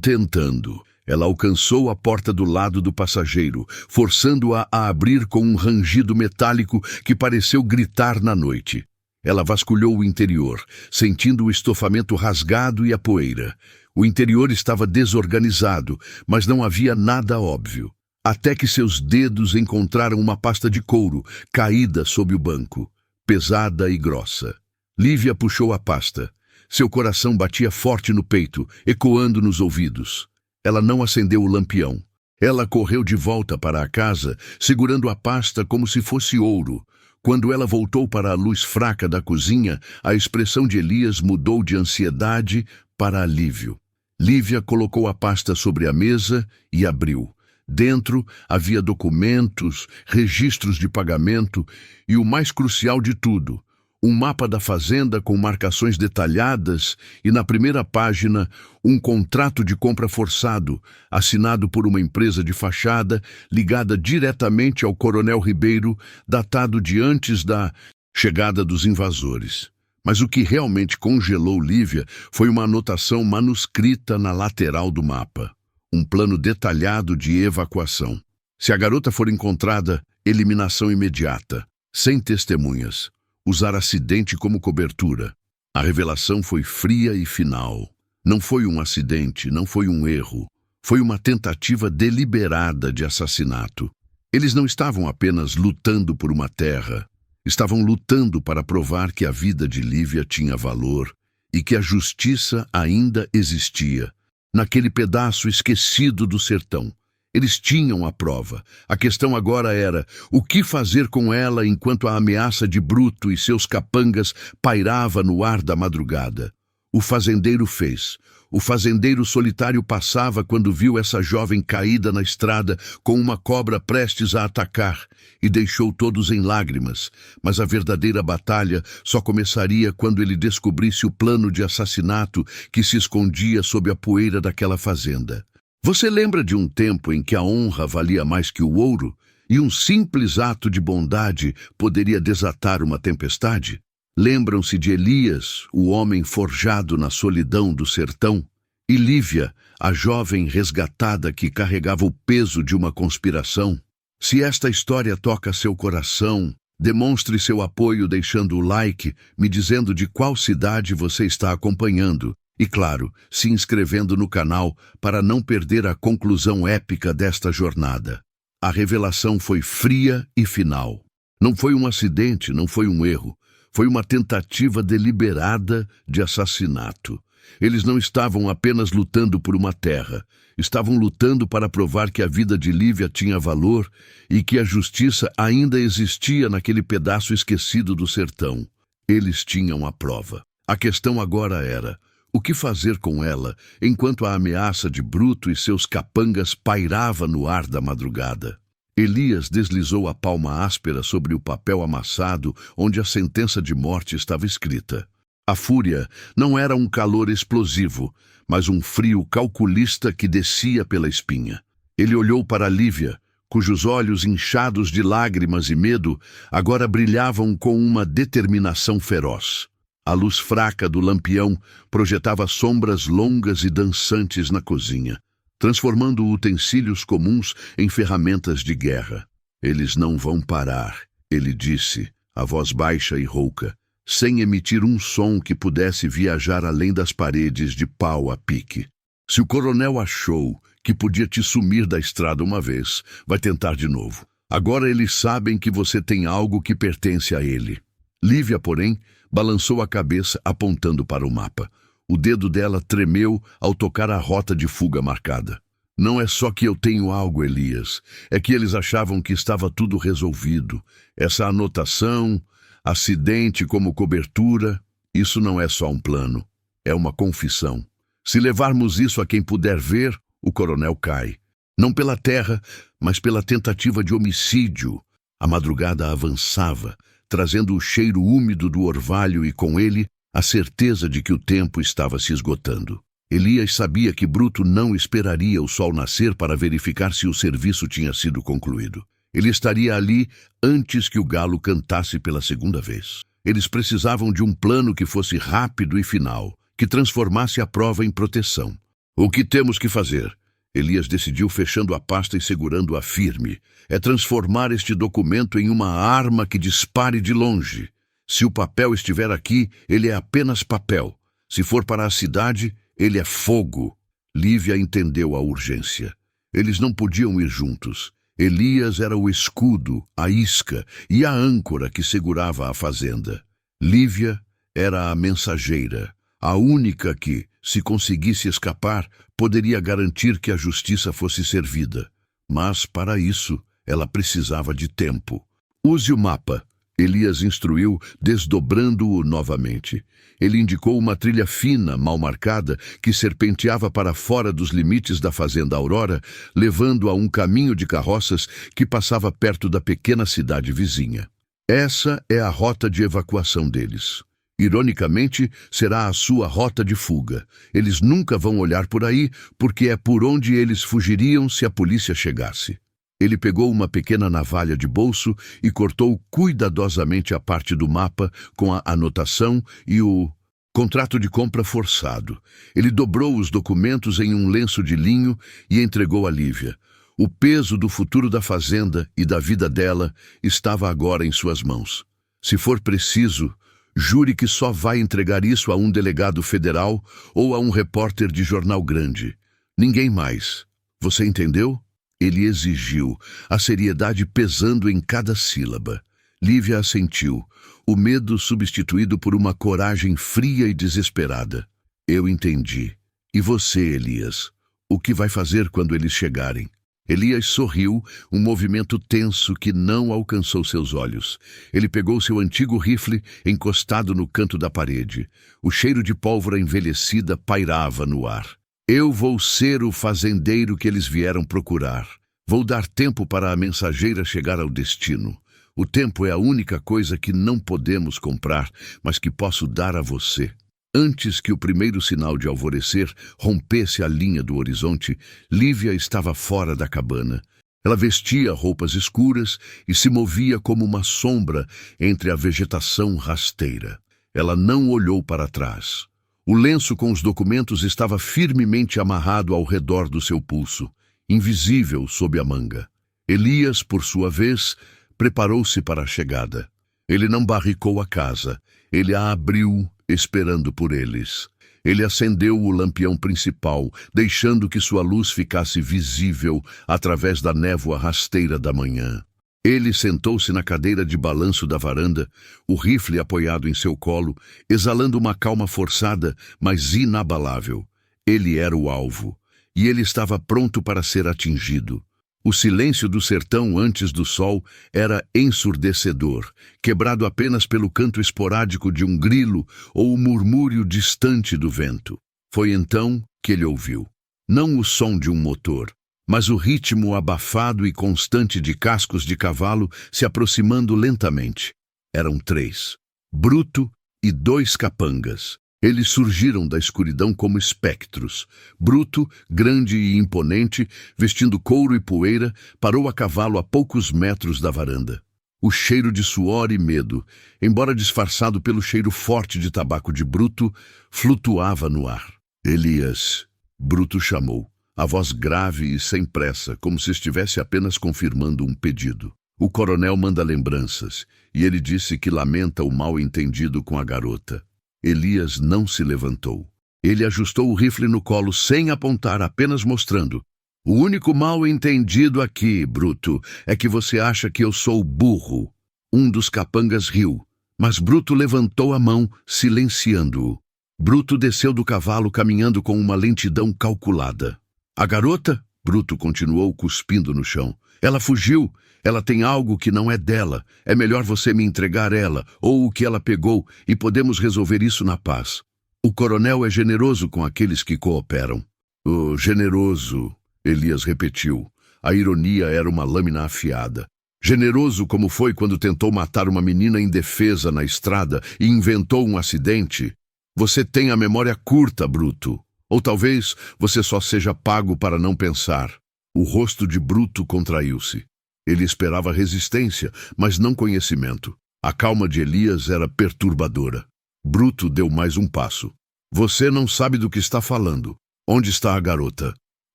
tentando. Ela alcançou a porta do lado do passageiro, forçando-a a abrir com um rangido metálico que pareceu gritar na noite. Ela vasculhou o interior, sentindo o estofamento rasgado e a poeira. O interior estava desorganizado, mas não havia nada óbvio. Até que seus dedos encontraram uma pasta de couro, caída sob o banco, pesada e grossa. Lívia puxou a pasta. Seu coração batia forte no peito, ecoando nos ouvidos. Ela não acendeu o lampião. Ela correu de volta para a casa, segurando a pasta como se fosse ouro. Quando ela voltou para a luz fraca da cozinha, a expressão de Elias mudou de ansiedade para alívio. Lívia colocou a pasta sobre a mesa e abriu. Dentro havia documentos, registros de pagamento e, o mais crucial de tudo, um mapa da fazenda com marcações detalhadas e, na primeira página, um contrato de compra forçado, assinado por uma empresa de fachada ligada diretamente ao Coronel Ribeiro, datado de antes da chegada dos invasores. Mas o que realmente congelou Lívia foi uma anotação manuscrita na lateral do mapa. Um plano detalhado de evacuação. Se a garota for encontrada, eliminação imediata, sem testemunhas. Usar acidente como cobertura. A revelação foi fria e final. Não foi um acidente, não foi um erro. Foi uma tentativa deliberada de assassinato. Eles não estavam apenas lutando por uma terra. Estavam lutando para provar que a vida de Lívia tinha valor e que a justiça ainda existia. Naquele pedaço esquecido do sertão. Eles tinham a prova. A questão agora era o que fazer com ela enquanto a ameaça de Bruto e seus capangas pairava no ar da madrugada. O fazendeiro fez. O fazendeiro solitário passava quando viu essa jovem caída na estrada com uma cobra prestes a atacar e deixou todos em lágrimas, mas a verdadeira batalha só começaria quando ele descobrisse o plano de assassinato que se escondia sob a poeira daquela fazenda. Você lembra de um tempo em que a honra valia mais que o ouro e um simples ato de bondade poderia desatar uma tempestade? Lembram-se de Elias, o homem forjado na solidão do sertão, e Lívia, a jovem resgatada que carregava o peso de uma conspiração? Se esta história toca seu coração, demonstre seu apoio deixando o like, me dizendo de qual cidade você está acompanhando e, claro, se inscrevendo no canal para não perder a conclusão épica desta jornada. A revelação foi fria e final. Não foi um acidente, não foi um erro. Foi uma tentativa deliberada de assassinato. Eles não estavam apenas lutando por uma terra. Estavam lutando para provar que a vida de Lívia tinha valor e que a justiça ainda existia naquele pedaço esquecido do sertão. Eles tinham a prova. A questão agora era: o que fazer com ela enquanto a ameaça de Bruto e seus capangas pairava no ar da madrugada? Elias deslizou a palma áspera sobre o papel amassado onde a sentença de morte estava escrita. A fúria não era um calor explosivo, mas um frio calculista que descia pela espinha. Ele olhou para Lívia, cujos olhos inchados de lágrimas e medo agora brilhavam com uma determinação feroz. A luz fraca do lampião projetava sombras longas e dançantes na cozinha, transformando utensílios comuns em ferramentas de guerra. Eles não vão parar, ele disse, a voz baixa e rouca, sem emitir um som que pudesse viajar além das paredes de pau a pique. Se o coronel achou que podia te sumir da estrada uma vez, vai tentar de novo. Agora eles sabem que você tem algo que pertence a ele. Lívia, porém, balançou a cabeça apontando para o mapa. O dedo dela tremeu ao tocar a rota de fuga marcada. Não é só que eu tenho algo, Elias. É que eles achavam que estava tudo resolvido. Essa anotação, acidente como cobertura, isso não é só um plano. É uma confissão. Se levarmos isso a quem puder ver, O coronel cai. Não pela terra, mas pela tentativa de homicídio. A madrugada avançava, trazendo o cheiro úmido do orvalho e com ele a certeza de que o tempo estava se esgotando. Elias sabia que Bruto não esperaria o sol nascer para verificar se o serviço tinha sido concluído. Ele estaria ali antes que o galo cantasse pela segunda vez. Eles precisavam de um plano que fosse rápido e final, que transformasse a prova em proteção. O que temos que fazer? Elias decidiu, fechando a pasta e segurando-a firme. É transformar este documento em uma arma que dispare de longe. Se o papel estiver aqui, ele é apenas papel. Se for para a cidade, ele é fogo. Lívia entendeu a urgência. Eles não podiam ir juntos. Elias era o escudo, a isca e a âncora que segurava a fazenda. Lívia era a mensageira, a única que, se conseguisse escapar, poderia garantir que a justiça fosse servida. Mas, para isso, ela precisava de tempo. Use o mapa. Elias instruiu, desdobrando-o novamente. Ele indicou uma trilha fina, mal marcada, que serpenteava para fora dos limites da fazenda Aurora, levando a um caminho de carroças que passava perto da pequena cidade vizinha. Essa é a rota de evacuação deles. Ironicamente, será a sua rota de fuga. Eles nunca vão olhar por aí, porque é por onde eles fugiriam se a polícia chegasse. Ele pegou uma pequena navalha de bolso e cortou cuidadosamente a parte do mapa com a anotação e o contrato de compra forçado. Ele dobrou os documentos em um lenço de linho e entregou a Lívia. O peso do futuro da fazenda e da vida dela estava agora em suas mãos. Se for preciso, jure que só vai entregar isso a um delegado federal ou a um repórter de jornal grande. Ninguém mais. Você entendeu? Ele exigiu, a seriedade pesando em cada sílaba. Lívia assentiu, o medo substituído por uma coragem fria e desesperada. Eu entendi. E você, Elias? O que vai fazer quando eles chegarem? Elias sorriu, um movimento tenso que não alcançou seus olhos. Ele pegou seu antigo rifle encostado no canto da parede. O cheiro de pólvora envelhecida pairava no ar. Eu vou ser o fazendeiro que eles vieram procurar. Vou dar tempo para a mensageira chegar ao destino. O tempo é a única coisa que não podemos comprar, mas que posso dar a você. Antes que o primeiro sinal de alvorecer rompesse a linha do horizonte, Lívia estava fora da cabana. Ela vestia roupas escuras e se movia como uma sombra entre a vegetação rasteira. Ela não olhou para trás. O lenço com os documentos estava firmemente amarrado ao redor do seu pulso, invisível sob a manga. Elias, por sua vez, preparou-se para a chegada. Ele não barricou a casa, ele a abriu, esperando por eles. Ele acendeu o lampião principal, deixando que sua luz ficasse visível através da névoa rasteira da manhã. Ele sentou-se na cadeira de balanço da varanda, o rifle apoiado em seu colo, exalando uma calma forçada, mas inabalável. Ele era o alvo, e ele estava pronto para ser atingido. O silêncio do sertão antes do sol era ensurdecedor, quebrado apenas pelo canto esporádico de um grilo ou o murmúrio distante do vento. Foi então que ele ouviu. Não o som de um motor, mas o ritmo abafado e constante de cascos de cavalo se aproximando lentamente. Eram 3, Bruto e 2 capangas. Eles surgiram da escuridão como espectros. Bruto, grande e imponente, vestindo couro e poeira, parou a cavalo a poucos metros da varanda. O cheiro de suor e medo, embora disfarçado pelo cheiro forte de tabaco de Bruto, flutuava no ar. Elias, Bruto chamou, a voz grave e sem pressa, como se estivesse apenas confirmando um pedido. O coronel manda lembranças, e ele disse que lamenta o mal-entendido com a garota. Elias não se levantou. Ele ajustou o rifle no colo sem apontar, apenas mostrando. O único mal-entendido aqui, Bruto, é que você acha que eu sou burro. Um dos capangas riu, mas Bruto levantou a mão, silenciando-o. Bruto desceu do cavalo caminhando com uma lentidão calculada. A garota? Bruto continuou cuspindo no chão. Ela fugiu. Ela tem algo que não é dela. É melhor você me entregar ela, ou o que ela pegou, e podemos resolver isso na paz. O coronel é generoso com aqueles que cooperam. "Oh, generoso", Elias repetiu. A ironia era uma lâmina afiada. Generoso como foi quando tentou matar uma menina indefesa na estrada e inventou um acidente. Você tem a memória curta, Bruto. Ou talvez você só seja pago para não pensar. O rosto de Bruto contraiu-se. Ele esperava resistência, mas não conhecimento. A calma de Elias era perturbadora. Bruto deu mais um passo. Você não sabe do que está falando. Onde está a garota?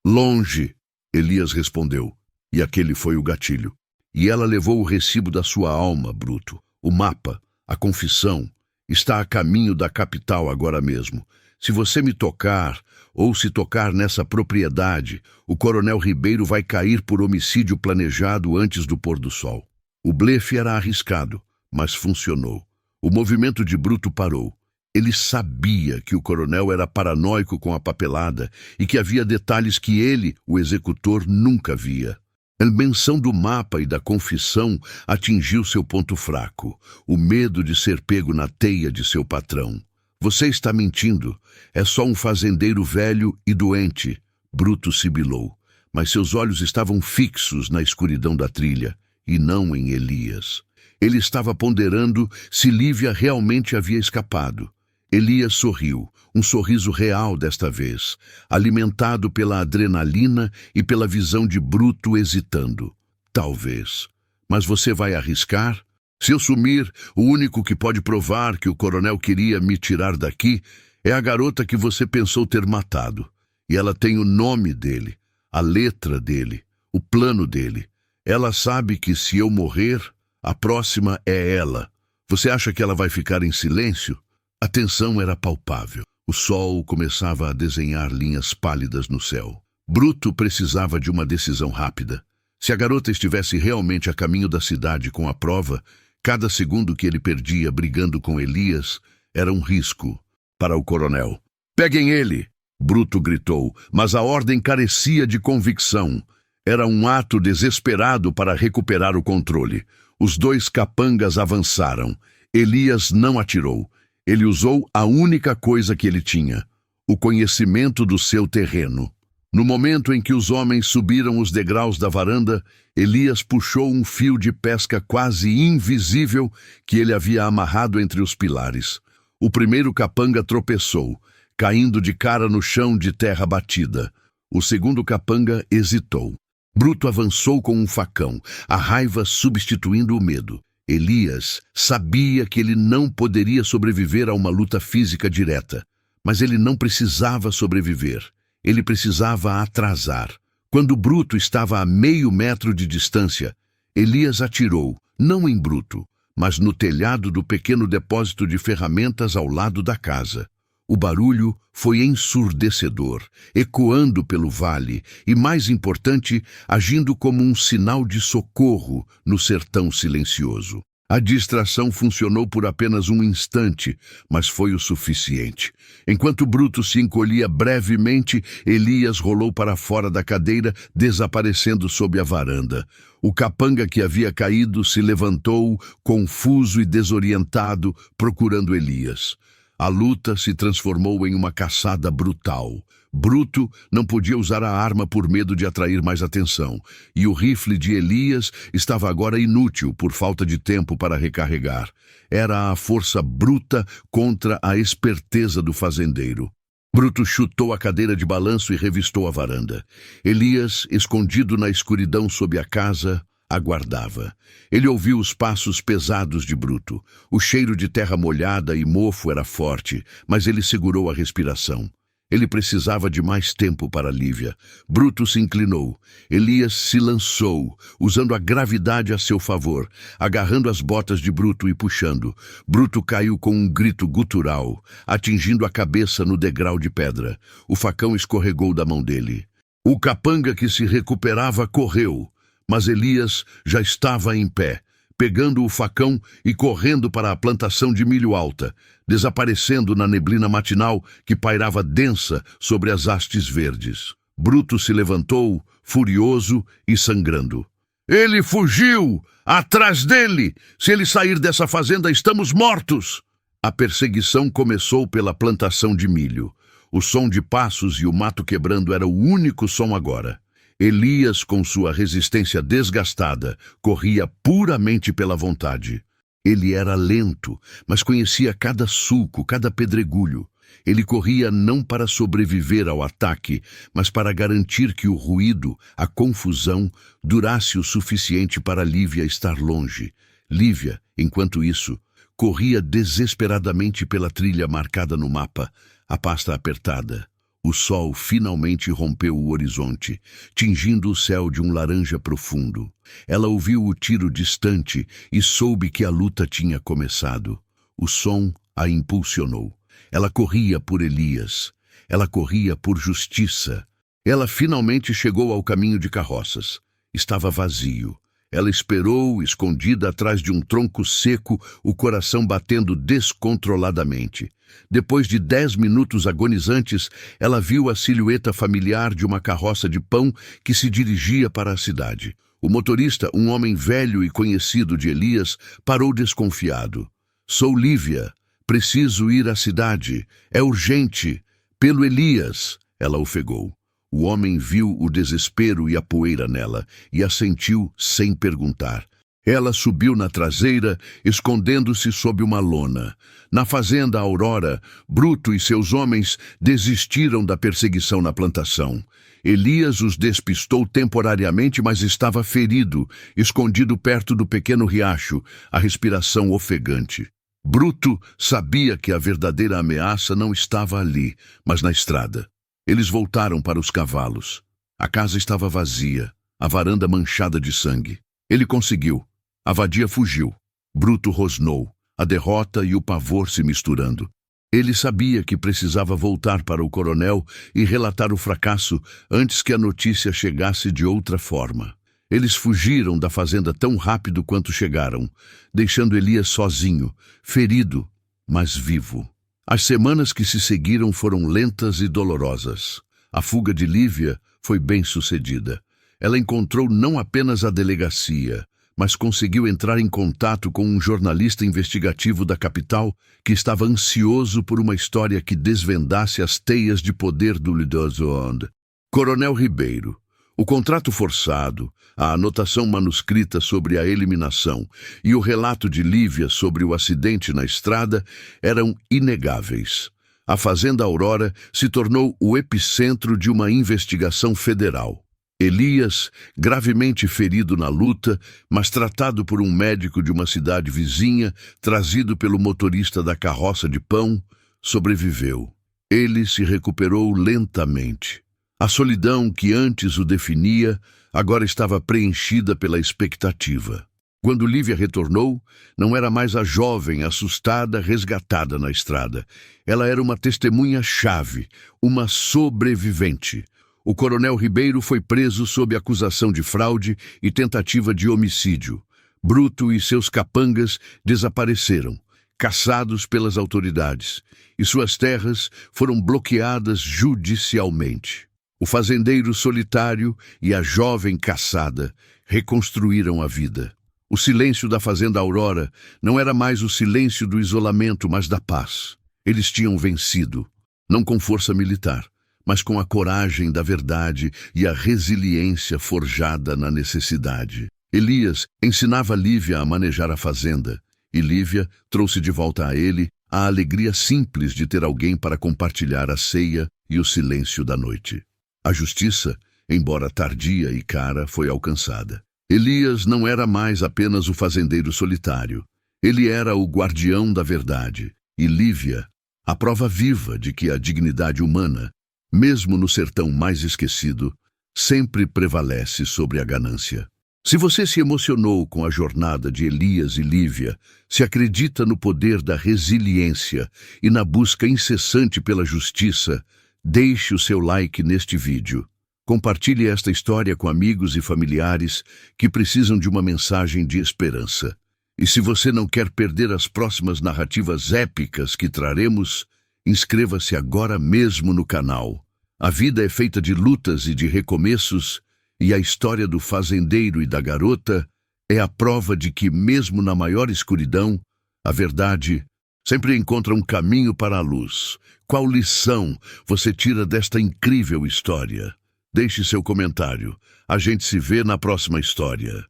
Longe, Elias respondeu. E aquele foi o gatilho. E ela levou o recibo da sua alma, Bruto. O mapa, a confissão, está a caminho da capital agora mesmo. Se você me tocar, ou se tocar nessa propriedade, o coronel Ribeiro vai cair por homicídio planejado antes do pôr do sol. O blefe era arriscado, mas funcionou. O movimento de Bruto parou. Ele sabia que o coronel era paranoico com a papelada e que havia detalhes que ele, o executor, nunca via. A menção do mapa e da confissão atingiu seu ponto fraco, o medo de ser pego na teia de seu patrão. Você está mentindo. É só um fazendeiro velho e doente. Bruto sibilou, mas seus olhos estavam fixos na escuridão da trilha, e não em Elias. Ele estava ponderando se Lívia realmente havia escapado. Elias sorriu, um sorriso real desta vez, alimentado pela adrenalina e pela visão de Bruto hesitando. Talvez. Mas você vai arriscar? Se eu sumir, o único que pode provar que o coronel queria me tirar daqui é a garota que você pensou ter matado. E ela tem o nome dele, a letra dele, o plano dele. Ela sabe que se eu morrer, a próxima é ela. Você acha que ela vai ficar em silêncio? A tensão era palpável. O sol começava a desenhar linhas pálidas no céu. Bruto precisava de uma decisão rápida. Se a garota estivesse realmente a caminho da cidade com a prova, cada segundo que ele perdia brigando com Elias era um risco para o coronel. "Peguem ele!" Bruto gritou, mas a ordem carecia de convicção. Era um ato desesperado para recuperar o controle. Os dois capangas avançaram. Elias não atirou. Ele usou a única coisa que ele tinha, o conhecimento do seu terreno. No momento em que os homens subiram os degraus da varanda, Elias puxou um fio de pesca quase invisível que ele havia amarrado entre os pilares. O primeiro capanga tropeçou, caindo de cara no chão de terra batida. O segundo capanga hesitou. Bruto avançou com um facão, a raiva substituindo o medo. Elias sabia que ele não poderia sobreviver a uma luta física direta, mas ele não precisava sobreviver. Ele precisava atrasar. Quando Bruto estava a meio metro de distância, Elias atirou, não em Bruto, mas no telhado do pequeno depósito de ferramentas ao lado da casa. O barulho foi ensurdecedor, ecoando pelo vale e, mais importante, agindo como um sinal de socorro no sertão silencioso. A distração funcionou por apenas um instante, mas foi o suficiente. Enquanto Bruto se encolhia brevemente, Elias rolou para fora da cadeira, desaparecendo sob a varanda. O capanga que havia caído se levantou, confuso e desorientado, procurando Elias. A luta se transformou em uma caçada brutal. Bruto não podia usar a arma por medo de atrair mais atenção, e o rifle de Elias estava agora inútil por falta de tempo para recarregar. Era a força bruta contra a esperteza do fazendeiro. Bruto chutou a cadeira de balanço e revistou a varanda. Elias, escondido na escuridão sob a casa, aguardava. Ele ouviu os passos pesados de Bruto. O cheiro de terra molhada e mofo era forte, mas ele segurou a respiração. Ele precisava de mais tempo para Lívia. Bruto se inclinou. Elias se lançou, usando a gravidade a seu favor, agarrando as botas de Bruto e puxando. Bruto caiu com um grito gutural, atingindo a cabeça no degrau de pedra. O facão escorregou da mão dele. O capanga que se recuperava correu, mas Elias já estava em pé, pegando o facão e correndo para a plantação de milho alta, desaparecendo na neblina matinal que pairava densa sobre as hastes verdes. Bruto se levantou, furioso e sangrando. "Ele fugiu! Atrás dele! Se ele sair dessa fazenda, estamos mortos!" A perseguição começou pela plantação de milho. O som de passos e o mato quebrando era o único som agora. Elias, com sua resistência desgastada, corria puramente pela vontade. Ele era lento, mas conhecia cada sulco, cada pedregulho. Ele corria não para sobreviver ao ataque, mas para garantir que o ruído, a confusão, durasse o suficiente para Lívia estar longe. Lívia, enquanto isso, corria desesperadamente pela trilha marcada no mapa, a pasta apertada. O sol finalmente rompeu o horizonte, tingindo o céu de um laranja profundo. Ela ouviu o tiro distante e soube que a luta tinha começado. O som a impulsionou. Ela corria por Elias. Ela corria por justiça. Ela finalmente chegou ao caminho de carroças. Estava vazio. Ela esperou, escondida atrás de um tronco seco, o coração batendo descontroladamente. Depois de 10 minutos agonizantes, ela viu a silhueta familiar de uma carroça de pão que se dirigia para a cidade. O motorista, um homem velho e conhecido de Elias, parou desconfiado. "Sou Lívia. Preciso ir à cidade. É urgente. Pelo Elias", ela ofegou. O homem viu o desespero e a poeira nela e assentiu sem perguntar. Ela subiu na traseira, escondendo-se sob uma lona. Na fazenda Aurora, Bruto e seus homens desistiram da perseguição na plantação. Elias os despistou temporariamente, mas estava ferido, escondido perto do pequeno riacho, a respiração ofegante. Bruto sabia que a verdadeira ameaça não estava ali, mas na estrada. Eles voltaram para os cavalos. A casa estava vazia, a varanda manchada de sangue. Ele conseguiu. A vadia fugiu. Bruto rosnou, a derrota e o pavor se misturando. Ele sabia que precisava voltar para o coronel e relatar o fracasso antes que a notícia chegasse de outra forma. Eles fugiram da fazenda tão rápido quanto chegaram, deixando Elias sozinho, ferido, mas vivo. As semanas que se seguiram foram lentas e dolorosas. A fuga de Lívia foi bem-sucedida. Ela encontrou não apenas a delegacia, mas conseguiu entrar em contato com um jornalista investigativo da capital que estava ansioso por uma história que desvendasse as teias de poder do Lidozond. Coronel Ribeiro. O contrato forçado, a anotação manuscrita sobre a eliminação e o relato de Lívia sobre o acidente na estrada eram inegáveis. A Fazenda Aurora se tornou o epicentro de uma investigação federal. Elias, gravemente ferido na luta, mas tratado por um médico de uma cidade vizinha, trazido pelo motorista da carroça de pão, sobreviveu. Ele se recuperou lentamente. A solidão que antes o definia agora estava preenchida pela expectativa. Quando Lívia retornou, não era mais a jovem assustada resgatada na estrada. Ela era uma testemunha-chave, uma sobrevivente. O coronel Ribeiro foi preso sob acusação de fraude e tentativa de homicídio. Bruto e seus capangas desapareceram, caçados pelas autoridades, e suas terras foram bloqueadas judicialmente. O fazendeiro solitário e a jovem caçada reconstruíram a vida. O silêncio da Fazenda Aurora não era mais o silêncio do isolamento, mas da paz. Eles tinham vencido, não com força militar, mas com a coragem da verdade e a resiliência forjada na necessidade. Elias ensinava Lívia a manejar a fazenda, e Lívia trouxe de volta a ele a alegria simples de ter alguém para compartilhar a ceia e o silêncio da noite. A justiça, embora tardia e cara, foi alcançada. Elias não era mais apenas o fazendeiro solitário. Ele era o guardião da verdade. E Lívia, a prova viva de que a dignidade humana, mesmo no sertão mais esquecido, sempre prevalece sobre a ganância. Se você se emocionou com a jornada de Elias e Lívia, se acredita no poder da resiliência e na busca incessante pela justiça, deixe o seu like neste vídeo. Compartilhe esta história com amigos e familiares que precisam de uma mensagem de esperança. E se você não quer perder as próximas narrativas épicas que traremos, inscreva-se agora mesmo no canal. A vida é feita de lutas e de recomeços, e a história do fazendeiro e da garota é a prova de que, mesmo na maior escuridão, a verdade Sempre encontra um caminho para a luz. Qual lição você tira desta incrível história? Deixe seu comentário. A gente se vê na próxima história.